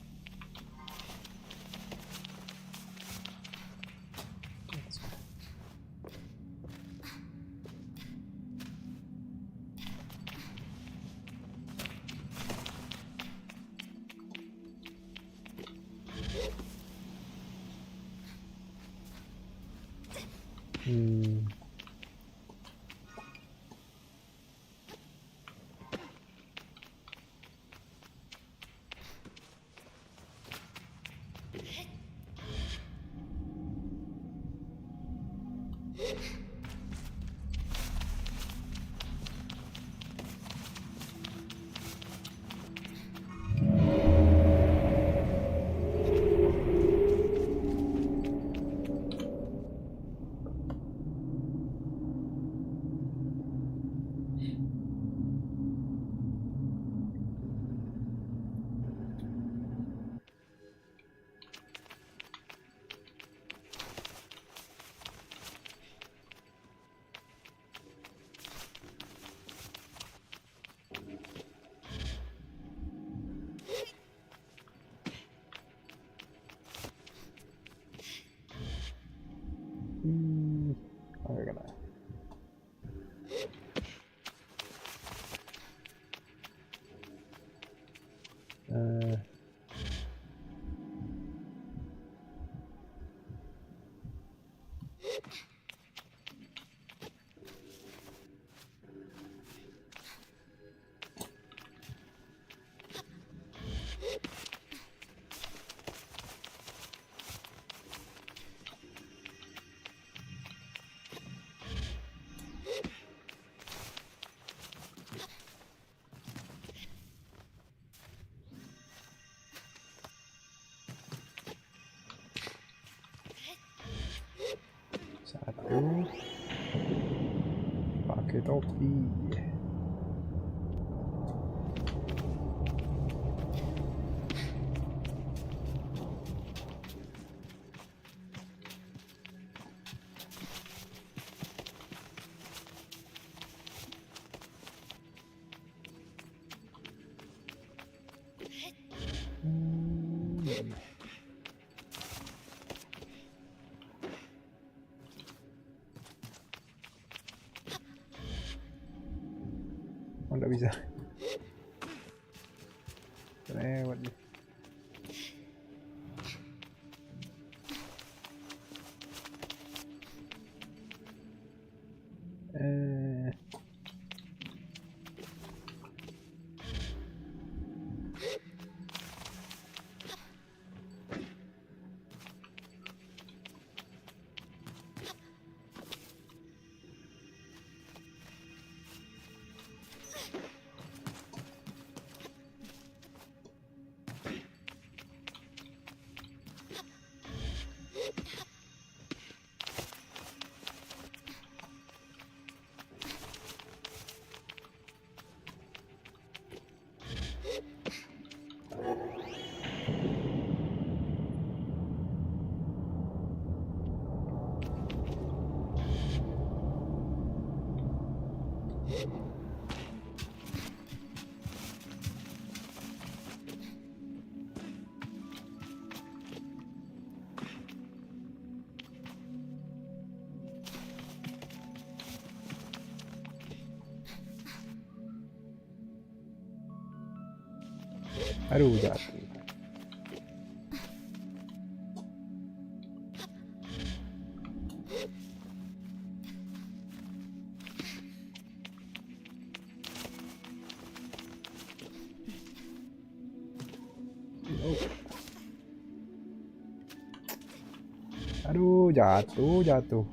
Ayo kena. Satu, pakai topi. Oh, nggak bisa. Lewat nih. Aduh, jatuh. Aduh, jatuh.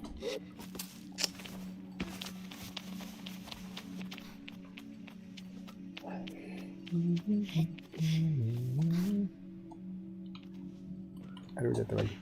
Aduh, jatuh lagi.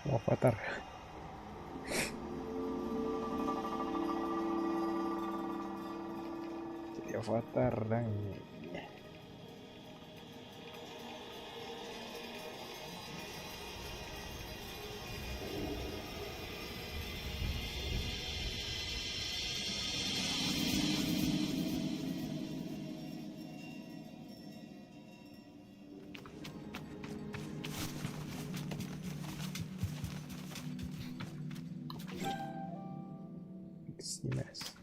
Avatar. Jadi avatar dang. Yes.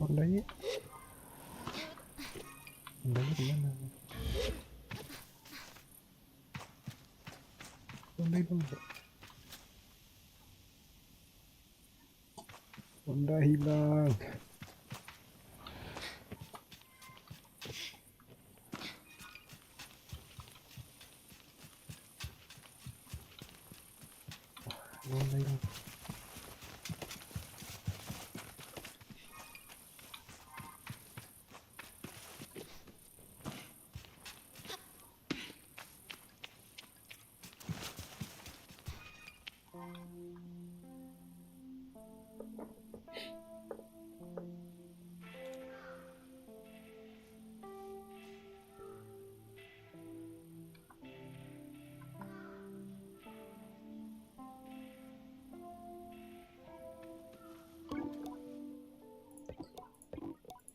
Hondanya gimana? Honda dong. Honda hilang. Honda hilang.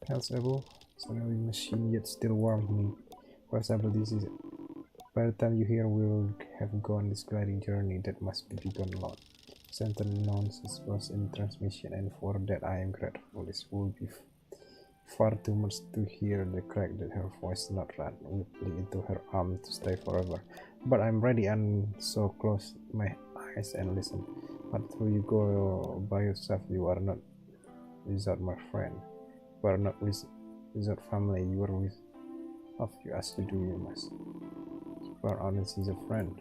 Tell Sable, suddenly machine yet still warm me. Well, Sable, this is it. By the time you hear, we'll have gone this gliding journey that must be begun long. Center nonsense was in transmission, and for that I am grateful. It will be far too much to hear the crack that her voice not run weakly into her arm to stay forever. But I'm ready, and so close my eyes and listen. But through you go by yourself, you are not without my friend. You are not without family. You are with of you as you do you must. You are honest as a friend.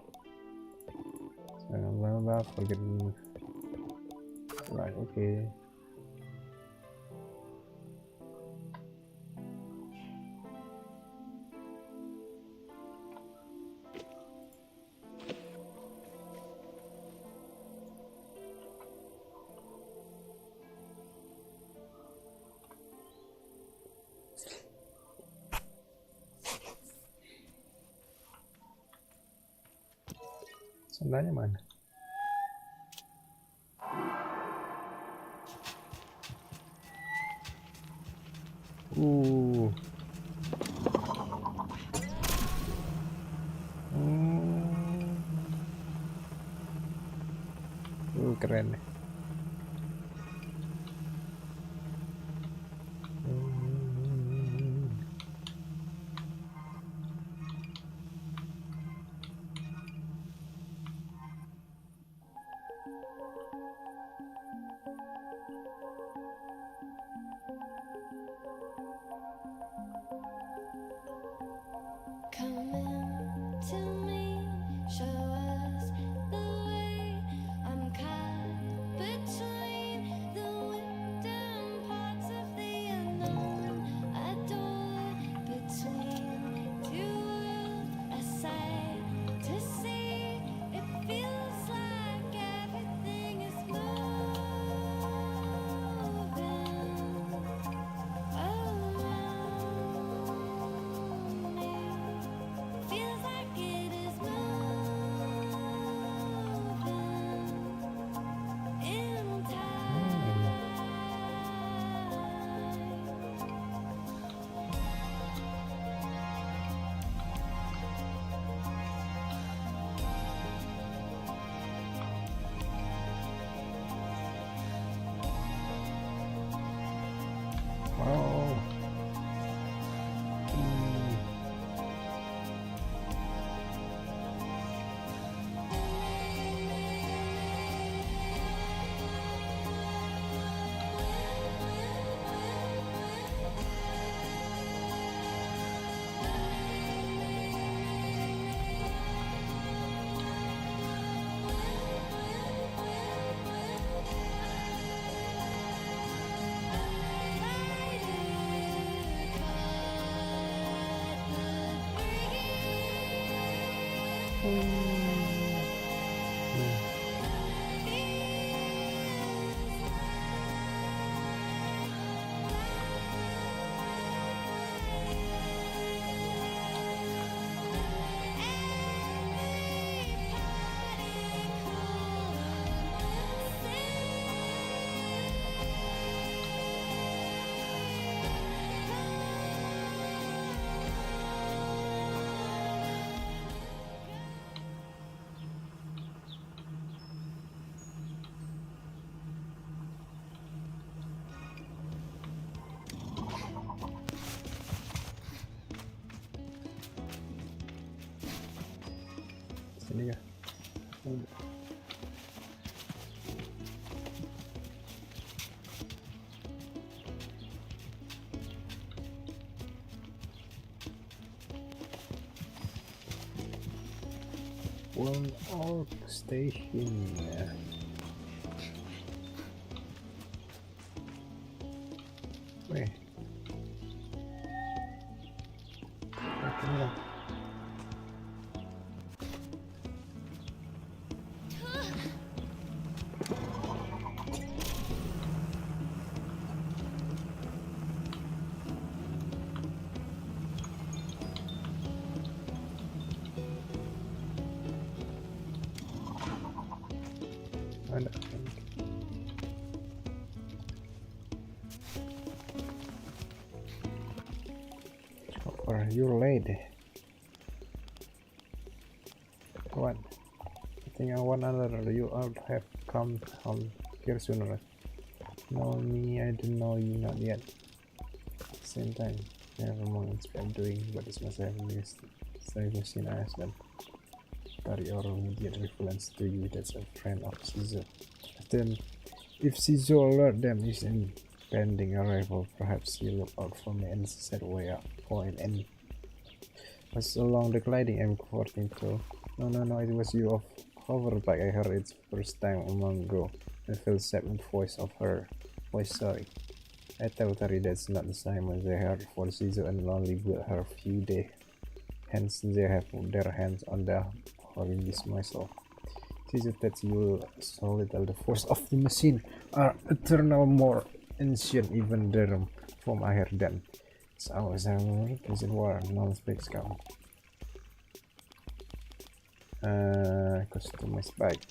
Blah blah, forget me. Right, okay. Sandalnya mana? Uh. Keren deh. Wow. Sini ya. One Orc Station. Weh. Ada. Or you late. What? I think I want another. You all have come home here sooner. No, me, I don't know you not yet. Same time, never mind what I'm doing, but it's myself missed. Save machine I asked them. Tari or immediate reference to you, that's a friend of Caesar. Then, if Caesar alert them is impending arrival, perhaps he look out for me and set way up for an end. Was along the gliding M42. No, it was you of hoverbike. I heard it first time a month ago. I feel sad with voice of her. Voice sorry. I tell Tari that's not the same as I heard for Caesar and only with her few days. Hence they have their hands on the oranges myself. Caesar that you so little the force of the machine are eternal more ancient even their from I heard them. So as I was war non-space come. Customize bike.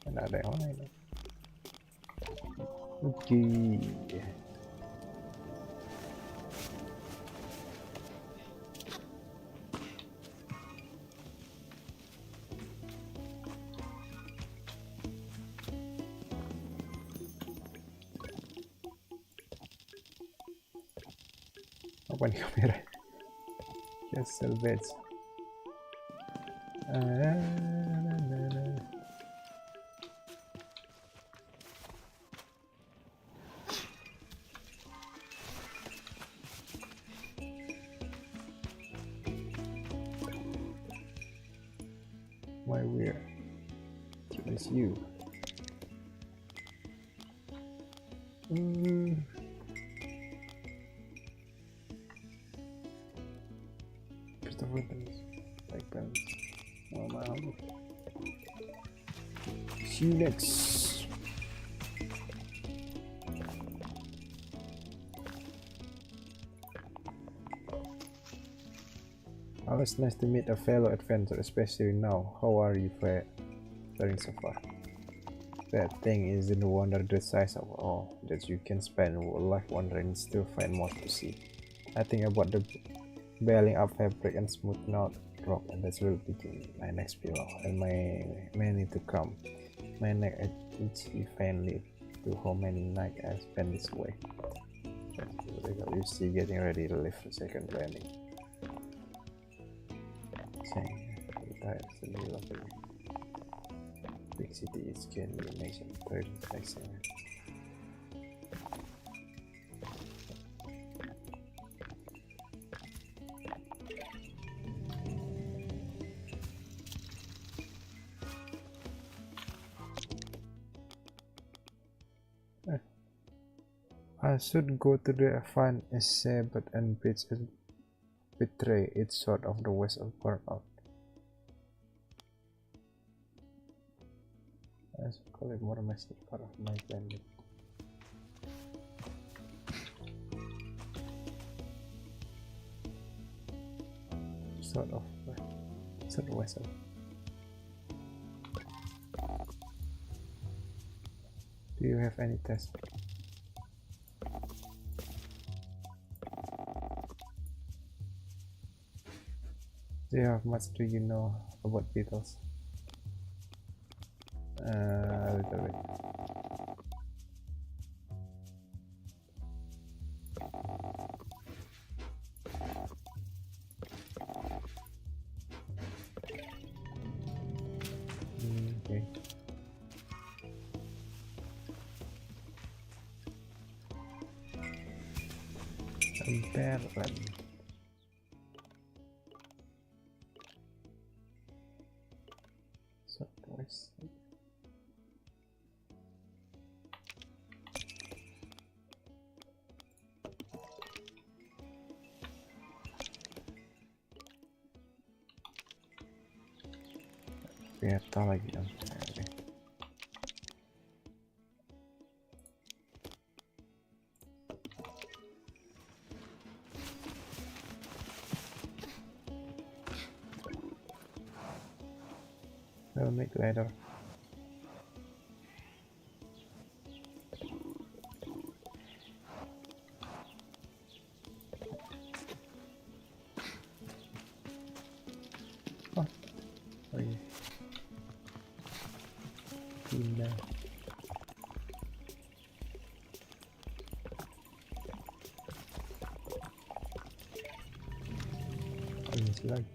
And ada yang lain. Okay. Apa nih kamera? Just salvage. Why we're it's you. Christopher like balance. Oh my. See you next. Always nice to meet a fellow adventurer, especially now. How are you faring so far? That thing is the wonder the size of all that you can spend life wondering and still find more to see. I think about the bailing up fabric and smoothing out rock, and that will begin my next pillow and my many to come. My neck itchy finally to how many nights I spent this way. You see, getting ready to lift the second landing. Retired the middle of the big city is can be nation third next year. I should go to the find a Sable and bridge and betray it sort of the west of burnout. I should call it more massive part of my planet. Sort of west of. Do you have any test? How much do you know about beetles? A little bit. Okay. Berlebih. Beta lagi kan. We'll make later. Oh yeah. Hingga. Ini lagi.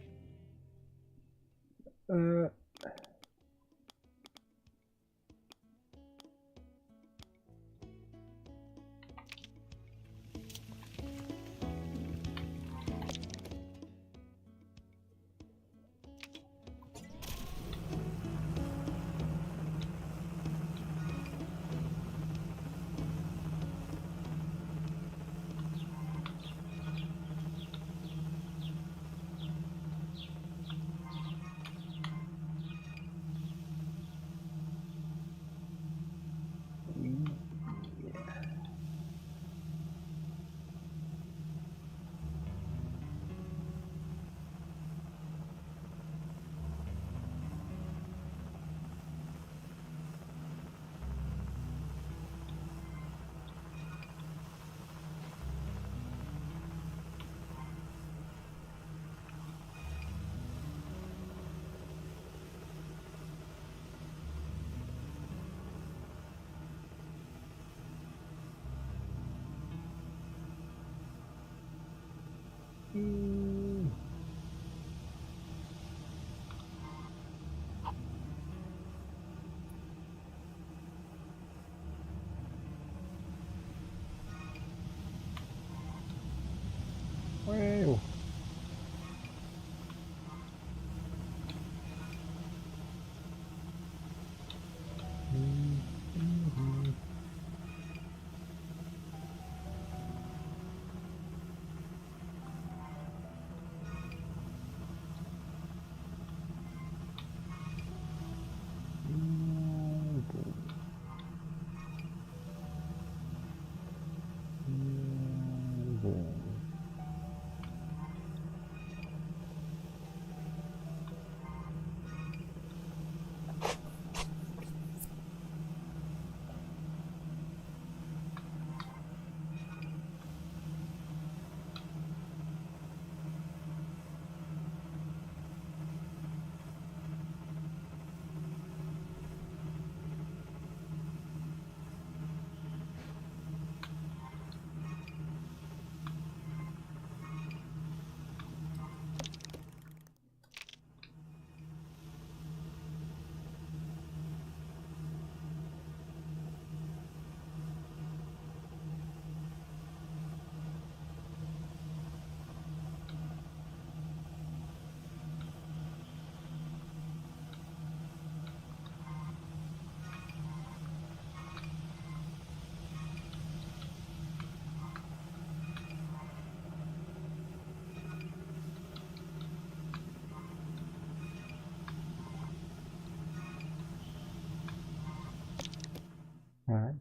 Alright.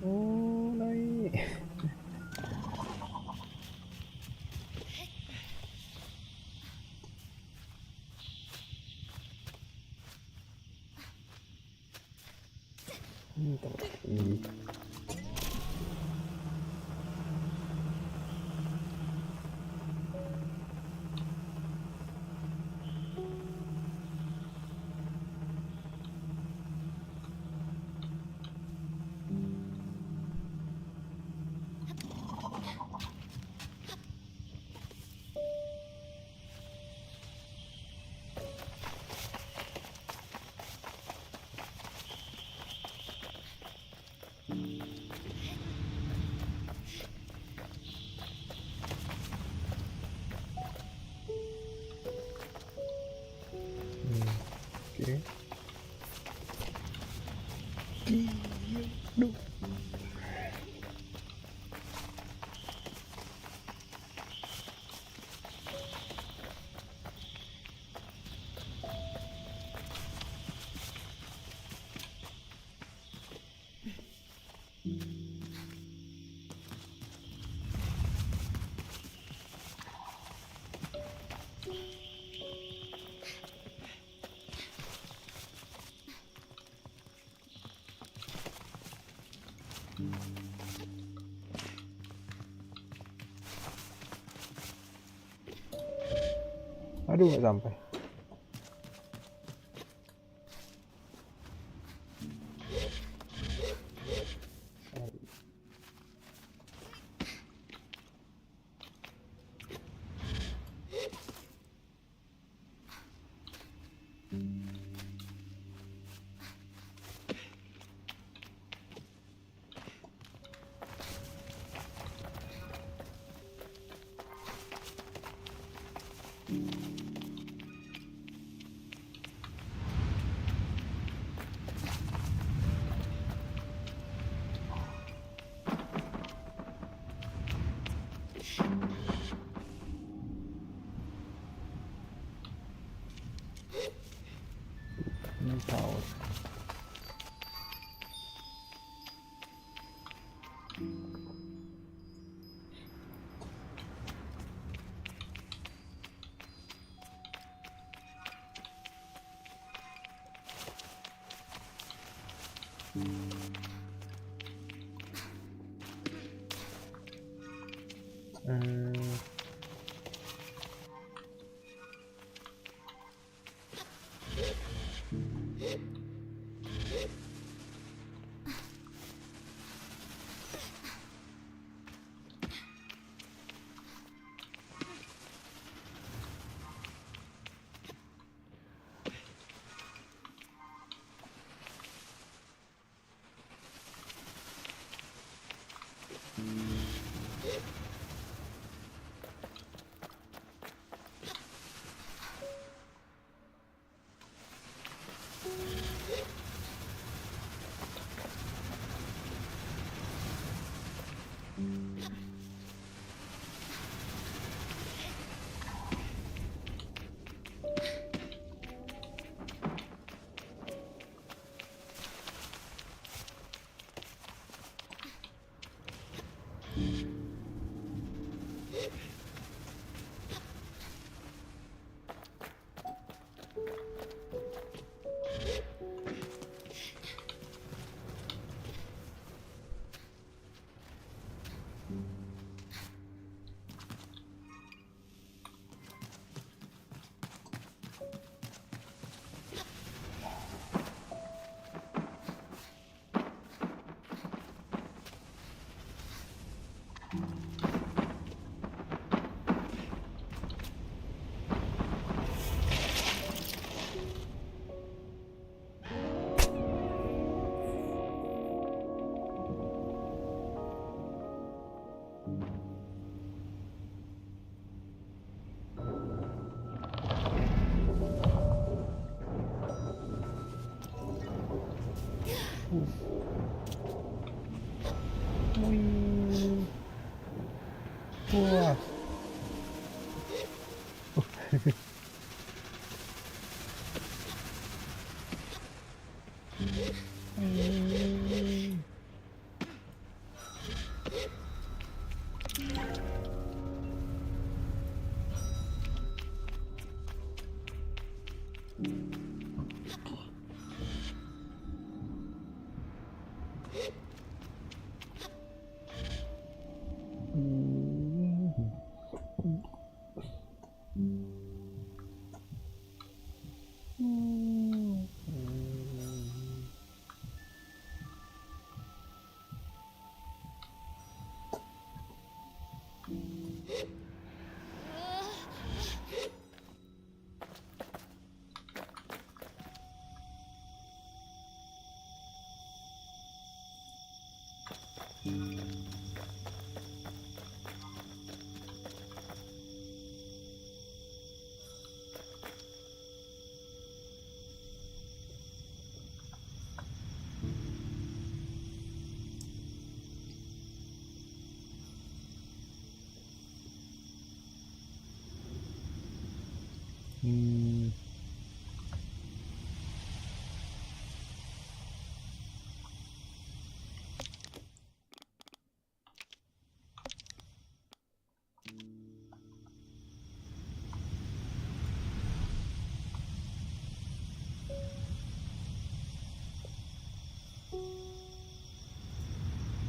Oh, naik. Ini. Oke. Duh. Aduh, nggak sampai. Ini power. Wih. Wah.